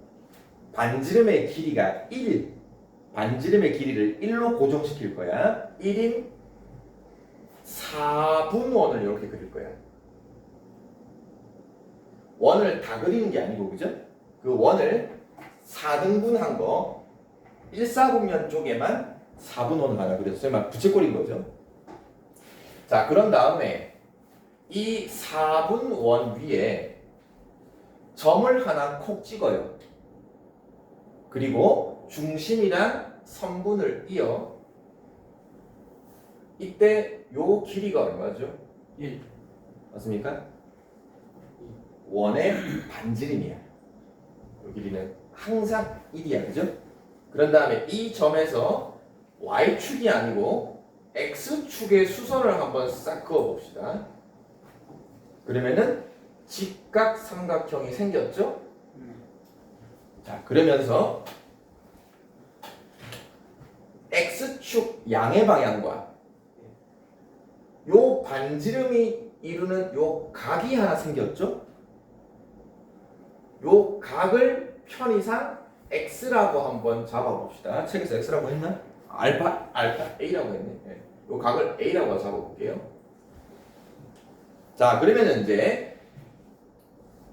반지름의 길이가 1, 반지름의 길이를 1로 고정시킬 거야. 1인 4분원을 이렇게 그릴 거야. 원을 다 그리는 게 아니고, 그죠? 그 원을 4등분한 거 1사분면 쪽에만 4분원을 하나 그렸어요. 막 부채꼴인 거죠. 자, 그런 다음에 이 4분원 위에 점을 하나 콕 찍어요. 그리고 중심이랑 선분을 이어 이때 요 길이가 얼마죠? 1. 맞습니까? 원의 반지름이야. 요 길이는 항상 1이야, 그죠? 그런 다음에 이 점에서 y축이 아니고 x축의 수선을 한번 싹 그어 봅시다. 그러면은 직각삼각형이 생겼죠? 자, 그러면서 x축 양의 방향과 요 반지름이 이루는 요 각이 하나 생겼죠? 요 각을 편의상 x라고 한번 잡아봅시다. 책에서 x라고 했나? 알파 a라고 했네. 네. 요 각을 a라고 잡아볼게요. 자, 그러면 이제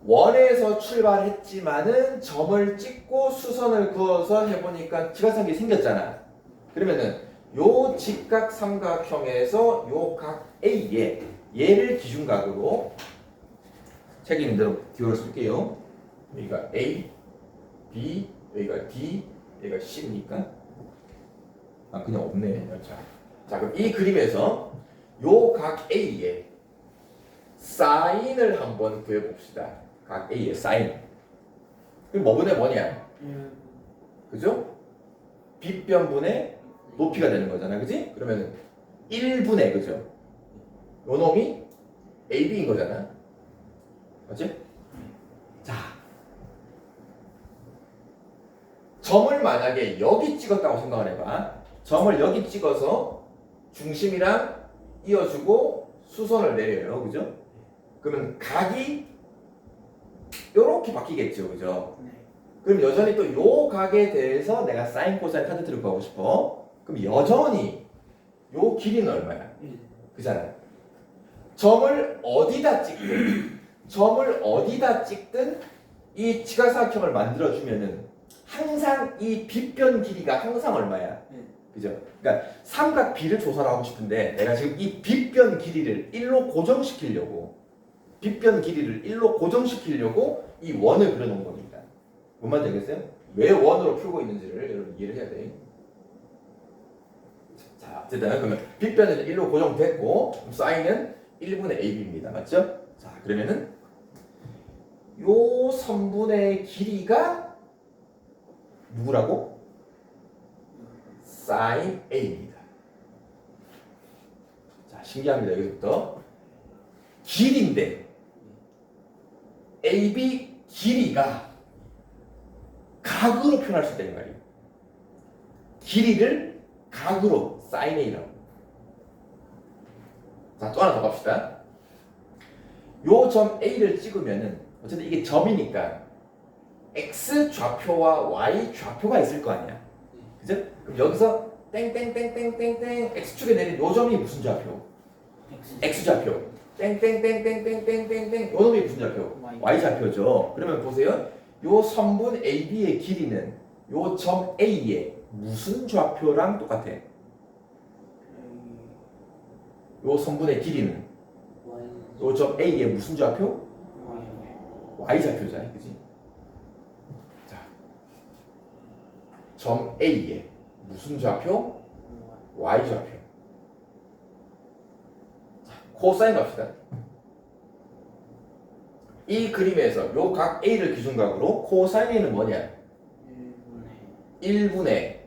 원에서 출발했지만은 점을 찍고 수선을 그어서 해보니까 직각삼각이 생겼잖아. 그러면은 요 직각삼각형에서 요 각 A에 얘를 기준각으로 책에 있는 대로 기호를 쓸게요. 여기가 A, B, 여기가 D, 여기가 C니까 그냥 없네. 자, 그럼 이 그림에서 요 각 A에 사인을 한번 구해봅시다. 각 A의 사인. 그럼 뭐분의 뭐냐? 그죠? 빗변분의 높이가 되는 거잖아, 그지? 그러면 1분의, 그죠? 요 놈이 AB인 거잖아. 맞지? 자, 점을 만약에 여기 찍었다고 생각을 해봐. 점을 여기 찍어서 중심이랑 이어주고 수선을 내려요, 그죠? 그러면 각이 요렇게 바뀌겠죠, 그죠? 네. 그럼 여전히 또 요 각에 대해서 내가 사인, 코사인, 탄젠트를 구하고 싶어. 그럼 여전히 요 길이는 얼마야? 1. 그잖아. 점을 어디다 찍든 이 직각삼각형을 만들어주면은 항상 이 빗변 길이가 항상 얼마야? 네. 그죠? 그러니까 삼각 B를 조사를 하고 싶은데 내가 지금 이 빗변 길이를 1로 고정시키려고 이 원을 그려놓은 겁니다. 뭔 말인지 알겠어요? 왜 원으로 풀고 있는지를 여러분 이해를 해야 돼. 자, 어쨌든 그러면 빗변은 1로 고정됐고 사인은 1분의 AB입니다. 맞죠? 자, 그러면은 요 선분의 길이가 누구라고? sin A입니다. 자, 신기합니다. 여기서부터 길인데 AB 길이가 각으로 표현할 수 있다는 말이에요. 길이를 각으로 sin A라고. 자, 또 하나 더 갑시다. 요 점 A를 찍으면은 어쨌든 이게 점이니까 X 좌표와 Y 좌표가 있을 거 아니야. 그죠? 그럼 여기서 땡땡땡땡땡땡 X축에 내린 요 점이 무슨 좌표? X 좌표. 땡땡땡땡땡땡땡땡 요 놈이 무슨 좌표? Y 좌표죠. 그러면 보세요. 요 선분 AB의 길이는 요 점 A의 무슨 좌표랑 똑같아? 요 선분의 길이는 요 점 A의 무슨 좌표? Y 좌표잖아, 그지? 자, 점 A의 무슨 좌표? Y 좌표. 자, 코사인 갑시다. 이 그림에서 요 각 A를 기준각으로 코사인 A는 뭐냐? 1분의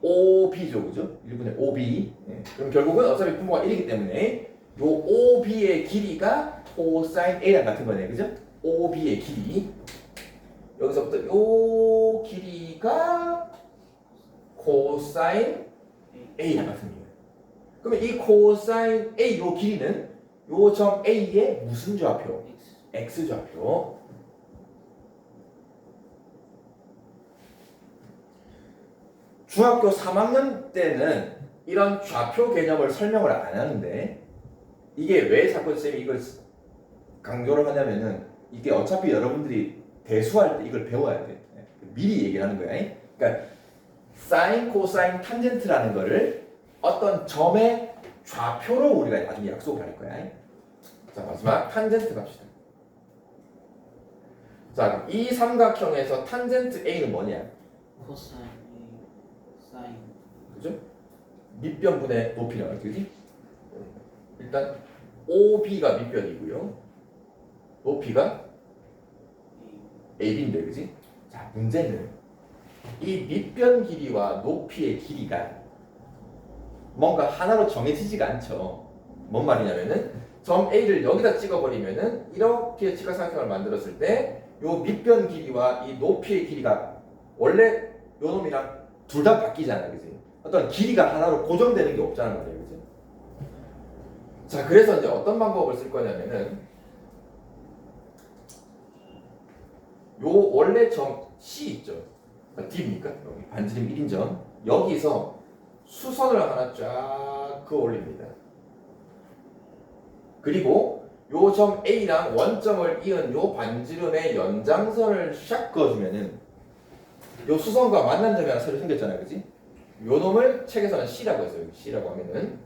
OB죠, 그죠? 1분의 OB. 네. 그럼 결국은 어차피 분모가 1이기 때문에 요 OB의 길이가 코사인 A랑 같은 거네, 그죠? OB의 길이. 여기서부터 요 길이가 코사인 A랑 같은 거예요. 그러면 이 코사인 A 요 길이는 요 점 A의 무슨 좌표? X 좌표. 중학교 3학년 때는 이런 좌표 개념을 설명을 안 하는데 이게 왜 자꾸 쌤이 이걸 강조를 하냐면은 이게 어차피 여러분들이 대수할 때 이걸 배워야 돼. 미리 얘기를 하는 거야. 그러니까 사인, 코사인, 탄젠트라는 거를 어떤 점의 좌표로 우리가 나중에 약속을 할 거야. 자, 마지막 탄젠트 갑시다. 자, 그럼 이 삼각형에서 탄젠트 A는 뭐냐? 코사인 사인 그죠? 밑변분의 높이라고 그지? 일단 OB가 밑변이고요. 높이가 AB인데, 그지? 자, 문제는 이 밑변 길이와 높이의 길이가 뭔가 하나로 정해지지가 않죠. 뭔 말이냐면은 점 A를 여기다 찍어버리면은 이렇게 직각삼각형을 만들었을 때 요 밑변 길이와 이 높이의 길이가 원래 요 놈이랑 둘 다 바뀌잖아, 그지? 어떤 길이가 하나로 고정되는 게 없잖아 말이야, 그지? 자, 그래서 이제 어떤 방법을 쓸 거냐면은 요 원래 점 C 있죠? D입니까? 여기 반지름 1인점 여기서 수선을 하나 쫙 그어 올립니다. 그리고 요 점 A랑 원점을 이은 요 반지름의 연장선을 샥 그어주면은 요 수선과 만난 점이 하나 새로 생겼잖아요, 그지? 요 놈을 책에서는 C라고 했어요. 여기 C라고 하면은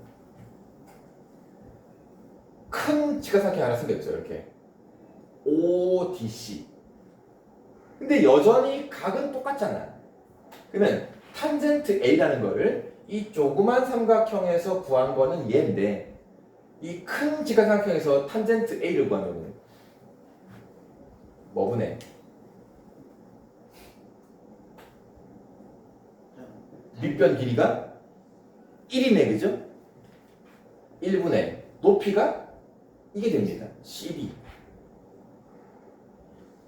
큰 직각삼각형 하나 생겼죠, 이렇게 ODC. 근데 여전히 각은 똑같잖아. 그러면 탄젠트 A라는 거를 이 조그만 삼각형에서 구한 거는 얘인데 이 큰 직각삼각형에서 탄젠트 A를 구하면 뭐분해? 밑변 길이가 1이네, 그죠? 1분의 높이가 이게 됩니다. CD.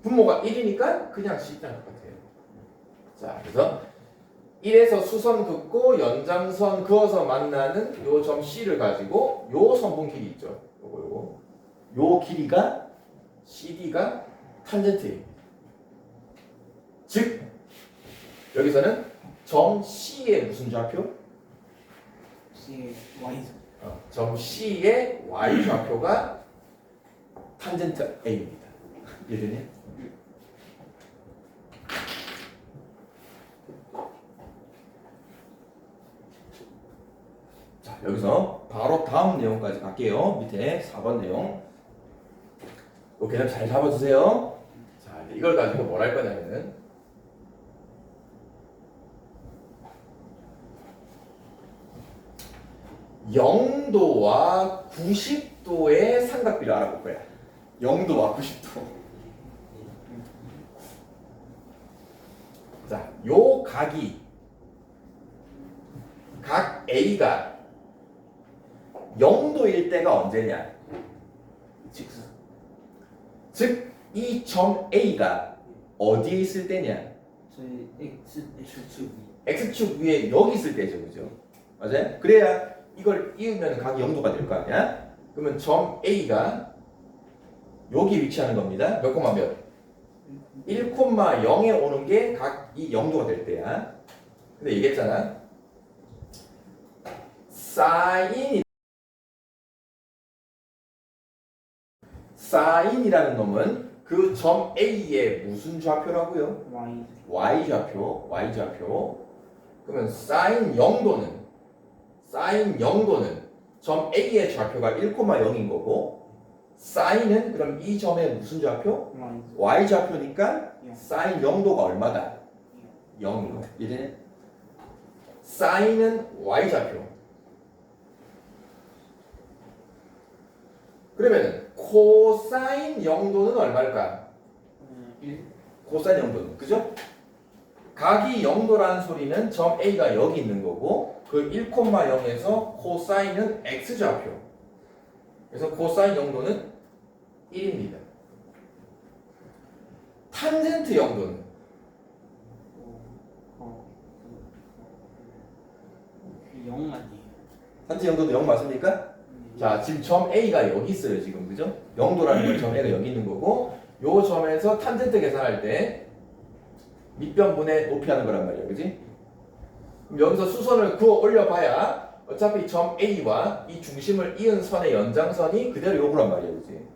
분모가 1이니까 그냥 C랑 똑같아요. 자, 그래서 1에서 수선 긋고 연장선 그어서 만나는 요 점 C를 가지고 요 선분 길이 있죠. 요거. 요 길이가 CD가 탄젠트입니다. 즉 여기서는 점 C의 무슨 좌표? C Y 점 C의 Y 좌표가 탄젠트 A입니다. 이해되냐? 여기서 바로 다음 내용까지 갈게요. 밑에 4번 내용. 이 개념 잘 잡아주세요. 자, 이제 이걸 가지고 뭘 할 거냐면은 (0도와 90도의) 삼각비를 알아볼 거야. 0도와 90도. 자, 요 각이 각 A가 0도일 때가 언제냐? 직선. 즉, 이 점 A가 어디에 있을 때냐? 저희 X축이 X축 위에 여기 있을 때죠, 그죠? 맞아요? 그래야 이걸 이으면 각이 0도가 될 거 아니야? 그러면 점 A가 여기 위치하는 겁니다. 몇 콤마 몇? 1,0에 오는 게 각이 0도가 될 때야. 근데 얘기했잖아. 사인이라는 놈은 그 점 A의 무슨 좌표라고요? Y. Y좌표. 그러면 사인 0도는 점 A의 좌표가 1,0인 거고, 사인은 그럼 이 점의 무슨 좌표? Y. Y좌표니까 영. 사인 0도가 얼마다? 0이요. 이제 사인은 Y좌표. 그러면 코사인 0도는 얼마일까? 1. 코사인 0도는, 그죠? 각이 0도라는 소리는 점 A가 여기 있는 거고, 그 1,0에서 코사인은 X좌표. 그래서 코사인 0도는 1입니다. 탄젠트 0도는 0 아니에요? 탄젠트 0도도 0 맞습니까? 자, 지금 점 A가 여기 있어요, 지금. 그죠? 0도라는 건 점 A가 여기 있는 거고, 요 점에서 탄젠트 계산할 때 밑변분의 높이 하는 거란 말이야, 그지? 그럼 여기서 수선을 그어 올려봐야 어차피 점 A와 이 중심을 이은 선의 연장선이 그대로 요거란 말이야, 그지?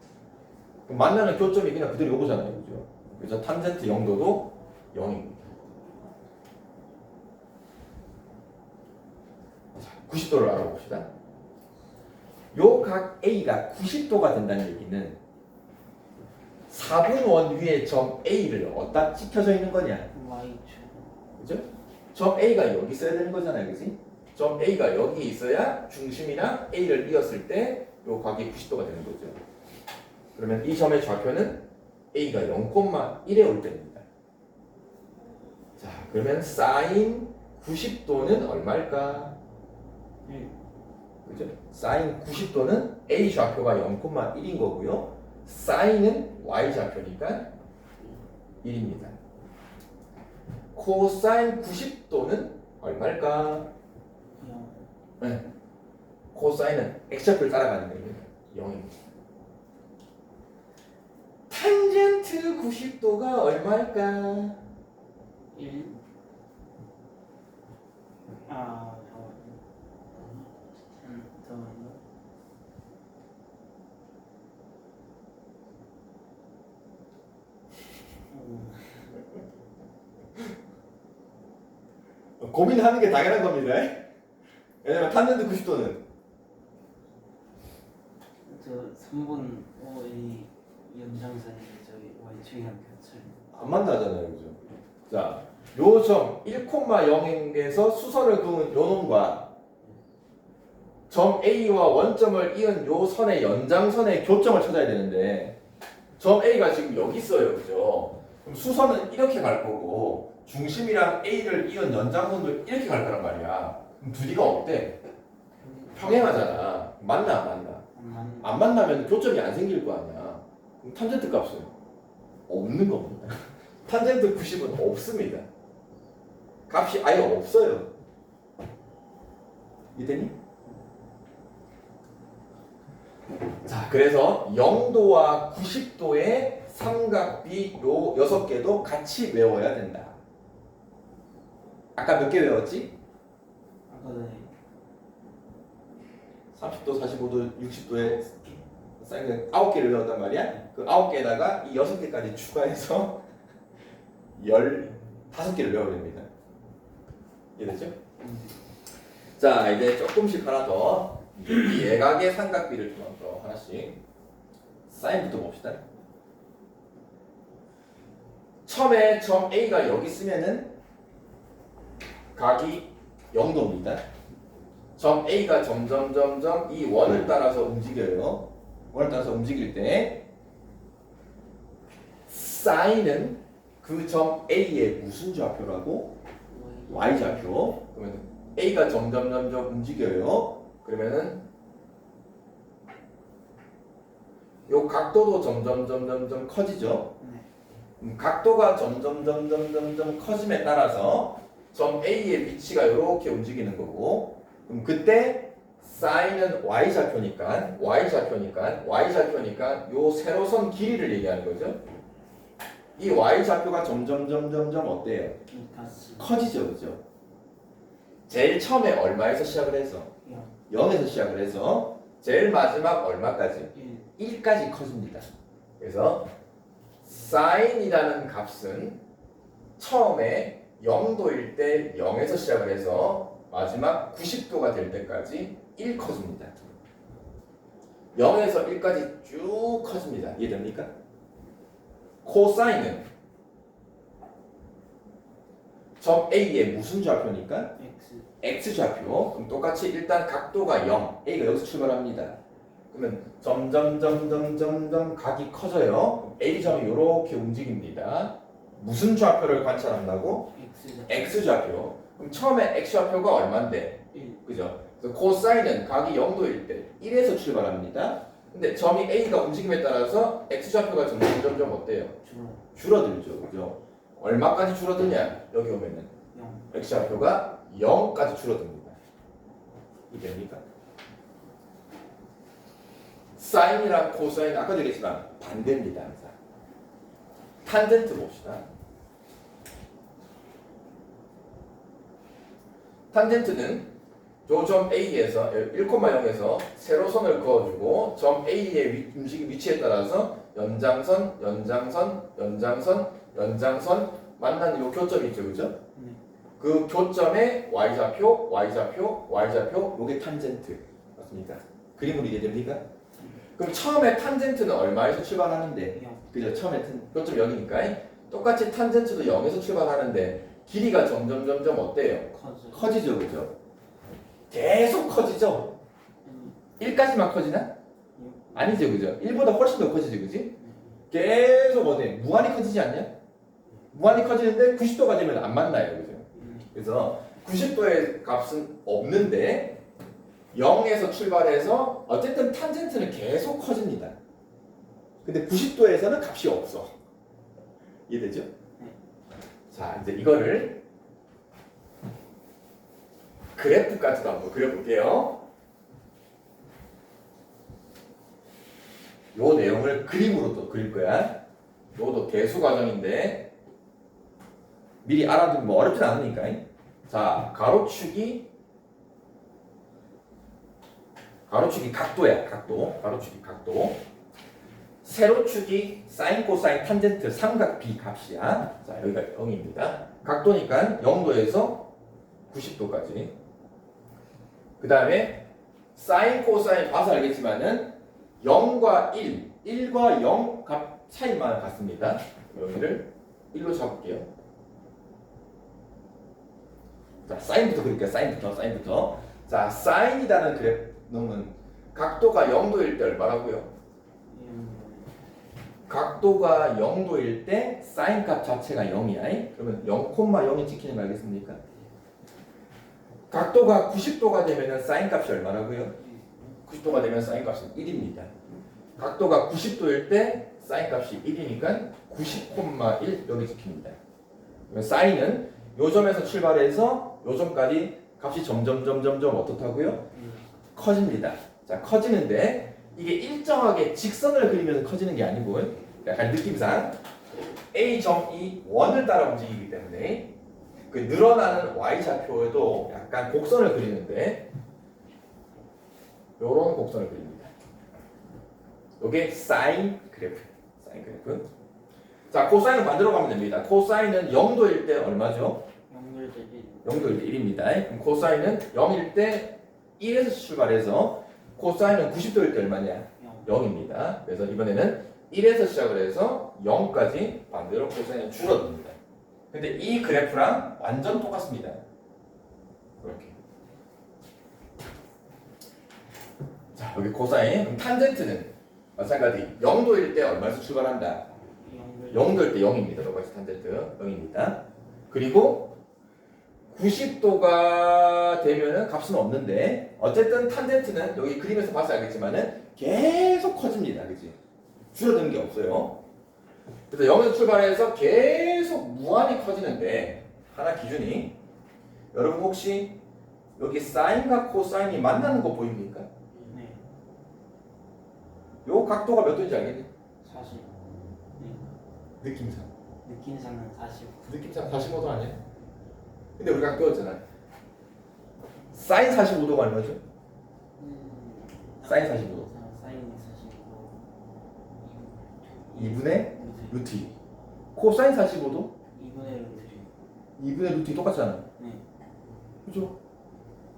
그럼 만나는 교점이 그냥 그대로 요거잖아요, 그죠? 그래서 탄젠트 0도도 0입니다. 자, 90도를 알아봅시다. 요 각 A가 90도가 된다는 얘기는 4분원 위에 점 A를 어디다 찍혀져 있는 거냐? Y죠. 그죠? 점 A가 여기 있어야 되는 거잖아요, 그지? 점 A가 여기 있어야 중심이랑 A를 이었을 때 요 각이 90도가 되는 거죠. 그러면 이 점의 좌표는 A가 0,1에 올 때입니다. 자, 그러면 사인 90도는 얼마일까? 1. 그죠? 사인 90도는 A 좌표가 0,1인 거고요. 사인은 Y 좌표니까 1입니다. 코사인 90도는 얼마일까? 0. 네. 코사인은 X좌표를 따라가는 겁니다. 0입니다. 탄젠트 90도가 얼마일까? 1. 아, 잠깐만요. 고민하는 게 당연한 겁니다. 왜냐면 탄젠트 90도는 저 3분 OA 연장선이 저기 Y축이랑 겹쳐요. 안 만나잖아요, 그죠? 자, 요 점 1,0에서 수선을 그은 요 놈과 점 A와 원점을 이은 요 선의 연장선의 교점을 찾아야 되는데 점 A가 지금 여기 있어요, 그죠? 그럼 수선은 이렇게 갈 거고 중심이랑 A를 이은 연장선도 이렇게 갈 거란 말이야. 그럼 둘이가 어때? 평행하잖아. 맞나 안 맞나? 안 만나면 교점이 안 생길 거 아니야. 그럼 탄젠트 값은 없는 겁니다. 탄젠트 90은 없습니다. 값이 아예 없어요. 이해되니? 자, 그래서 0도와 90도의 삼각비 요 6개도 같이 외워야 된다. 아까 몇 개 외웠지? 아까 전에 30도, 45도, 60도의 사인을 9개를 외웠단 말이야. 그 9개에다가 이 6개까지 추가해서 15개를 외워야 됩니다. 이해됐죠? 자, 이제 조금씩 하나 더. 이 예각의 삼각비를 좀 더 하나씩. 사인부터 봅시다. 처음에 점 A가 여기 있으면은 각이 0도입니다. 점 A가 점점 이 원을 따라서 움직여요. 원을 따라서 움직일 때 사인은 그 점 A의 무슨 좌표라고? Y 좌표. 그러면 A가 점점 움직여요. 그러면은 요 각도도 점점 커지죠. 각도가 점점 커짐에 따라서 점 A의 위치가 이렇게 움직이는 거고, 그럼 그때 사인은 Y 좌표니까 요 세로선 길이를 얘기하는 거죠. 이 Y 좌표가 점점 어때요? 다시 커지죠, 그죠? 제일 처음에 얼마에서 시작을 해서 0에서 시작을 해서 제일 마지막 얼마까지? 1까지 커집니다. 그래서 사인이라는 값은 처음에 0도일 때 0에서 시작을 해서 마지막 90도가 될 때까지 1 커집니다. 0에서 1까지 쭉 커집니다. 이해됩니까? 코사인은 점 A의 무슨 좌표니까? X X좌표. 그럼 똑같이 일단 각도가 0, A가 여기서 출발합니다. 그러면 점점 각이 커져요. A점이 이렇게 움직입니다. 무슨 좌표를 관찰한다고? X좌표. 그럼 처음에 X좌표가 얼마인데? 1 그죠? 그래서 코사인은 각이 0도일 때 1에서 출발합니다. 근데 점이 A가 움직임에 따라서 X좌표가 점점 어때요? 줄어들죠. 그죠? 얼마까지 줄어드냐? 여기 오면은 0 X좌표가 0까지 줄어듭니다. 이해됩니까? 사인이랑 코사인 아까도 얘기했지만 반대입니다. 항상. 탄젠트 봅시다. 탄젠트는 요 점 A에서 1,0에서 세로선을 그어주고 점 A의 움직임 위치에 따라서 연장선 만나는 요 교점이 있죠, 그죠? 그 교점의 y좌표 요게 탄젠트 맞습니까? 그림으로 이해됩니까? 그럼 처음에 탄젠트는 얼마에서 출발하는데? 0 그죠? 처음에 교점 0이니까 똑같이 탄젠트도 0에서 출발하는데 길이가 점점 어때요? 커지죠, 그죠? 계속 커지죠? 1까지만 커지나? 아니죠, 그죠? 1보다 훨씬 더 커지지, 그지? 계속 어때? 무한히 커지지 않냐? 무한히 커지는데 90도가 되면 안 만나요, 그죠? 그래서 90도의 값은 없는데 0에서 출발해서 어쨌든 탄젠트는 계속 커집니다. 근데 90도에서는 값이 없어. 이해되죠? 자, 이제 이거를 그래프까지도 한번 그려볼게요. 요 내용을 그림으로 또 그릴 거야. 요것도 대수 과정인데 미리 알아두면 뭐 어렵진 않으니까. 자, 가로축이 각도야. 가로축이 각도. 세로축이 사인, 코사인, 탄젠트 삼각비 값이야. 자, 여기가 0입니다. 각도니까 0도에서 90도까지. 그 다음에 사인, 코사인 봐서 알겠지만은 0과 1과 0 값 차이만 같습니다. 여기를 1로 잡을게요. 자, 사인부터 그릴게요. 사인부터. 자, 사인이라는 그래프는 각도가 0도일 때 얼마라고요? 각도가 0도일 때 사인 값 자체가 0이야. 그러면 0,0이 찍히는 거 알겠습니까? 각도가 90도가 되면 사인 값이 얼마라고요? 90도가 되면 사인 값은 1입니다. 각도가 90도일 때 사인 값이 1이니까 90,1 여기 찍힙니다. 그러면 사인은 요 점에서 출발해서 요 점까지 값이 점점 어떻다고요? 커집니다. 자, 커지는데 이게 일정하게 직선을 그리면서 커지는 게 아니고 약간 느낌상 A점이 원을 따라 움직이기 때문에 그 늘어나는 Y좌표에도 약간 곡선을 그리는데 요런 곡선을 그립니다. 요게 사인 그래프. 자, 코사인은 반대로 가면 됩니다. 코사인은 0도일 때 얼마죠? 0도일 0일 때 1. 0도일 때 1입니다. 그럼 코사인은 0일 때 1에서 출발해서 코사인은 90도일 때 얼마냐? 0. 0입니다. 그래서 이번에는 1에서 시작을 해서 0까지 반대로 코사인은 줄어듭니다. 근데 이 그래프랑 완전 똑같습니다. 이렇게. 자, 여기 코사인. 그럼 탄젠트는 마찬가지 0도일 때 얼마에서 출발한다? 0도일 때 0입니다. 똑같이 탄젠트 0입니다. 그리고 90도가 되면은 값은 없는데 어쨌든 탄젠트는 여기 그림에서 봐서 알겠지만은 계속 커집니다. 그치? 줄어드는 게 없어요. 그래서 0에서 출발해서 계속 무한히 커지는데 하나 기준이 여러분 혹시 여기 사인과 코사인이 만나는 거 보입니까? 네. 요 각도가 몇 도인지 알겠니? 40. 네. 느낌상. 느낌상은 40. 느낌상 45도 아니야? 근데 우리가 아까 배웠잖아. 사인 45도가 얼마죠? 사인 45도. 사인이 45. 2분의 루트 2. 코사인 45도? 2분의 루트 2분의 루트 2 똑같잖아. 네. 그죠?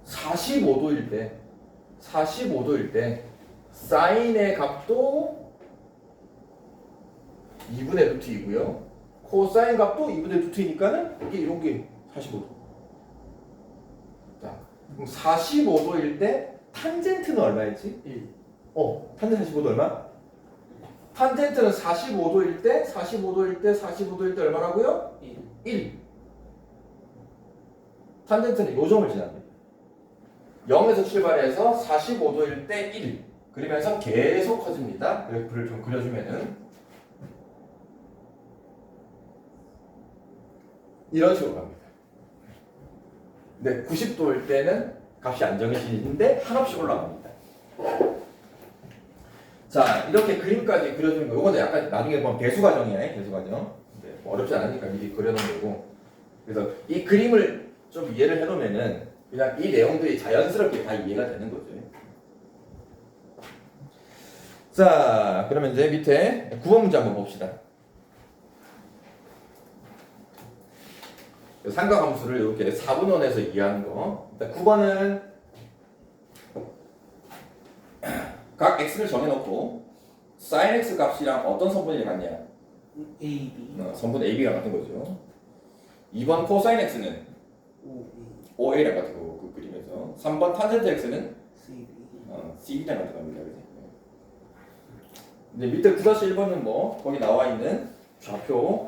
45도일 때 사인의 값도 2분의 루트 2고요. 코사인 값도 2분의 루트 2니까는 이게 이런 게 45도. 자, 그럼 45도일 때 탄젠트는 얼마였지? 1. 탄젠트 45도 얼마? 탄젠트는 45도일 때 얼마라고요? 1. 1. 탄젠트는 요점을 지납니다. 0에서 출발해서 45도일 때 1. 그러면서 계속 커집니다. 그래프를 좀 그려주면은 이런 식으로 갑니다. 근데 90도일 때는 값이 안 정해지는데 한없이 올라갑니다. 자, 이렇게 그림까지 그려주는 거. 이거는 약간 나중에 보면 배수 과정이야. 배수 과정. 뭐 어렵지 않으니까 미리 그려놓은 거고. 그래서 이 그림을 좀 이해를 해놓으면은 그냥 이 내용들이 자연스럽게 다 이해가 되는 거죠. 자, 그러면 이제 밑에 9번 문제 한번 봅시다. 삼각함수를 이렇게 4분원에서 이해하는 거. 9번은 각 x를 정해놓고 sin x 값이랑 어떤 성분이 같냐? A, B. 성분 AB랑 같은 거죠. 2번 코사인 x는 O, A. OA랑 같은 거고 그 그림에서 3번 탄젠트 x는 C, B. CB랑 같은 겁니다. 그지? 근데 밑에 9-1번은 뭐 거기 나와 있는 좌표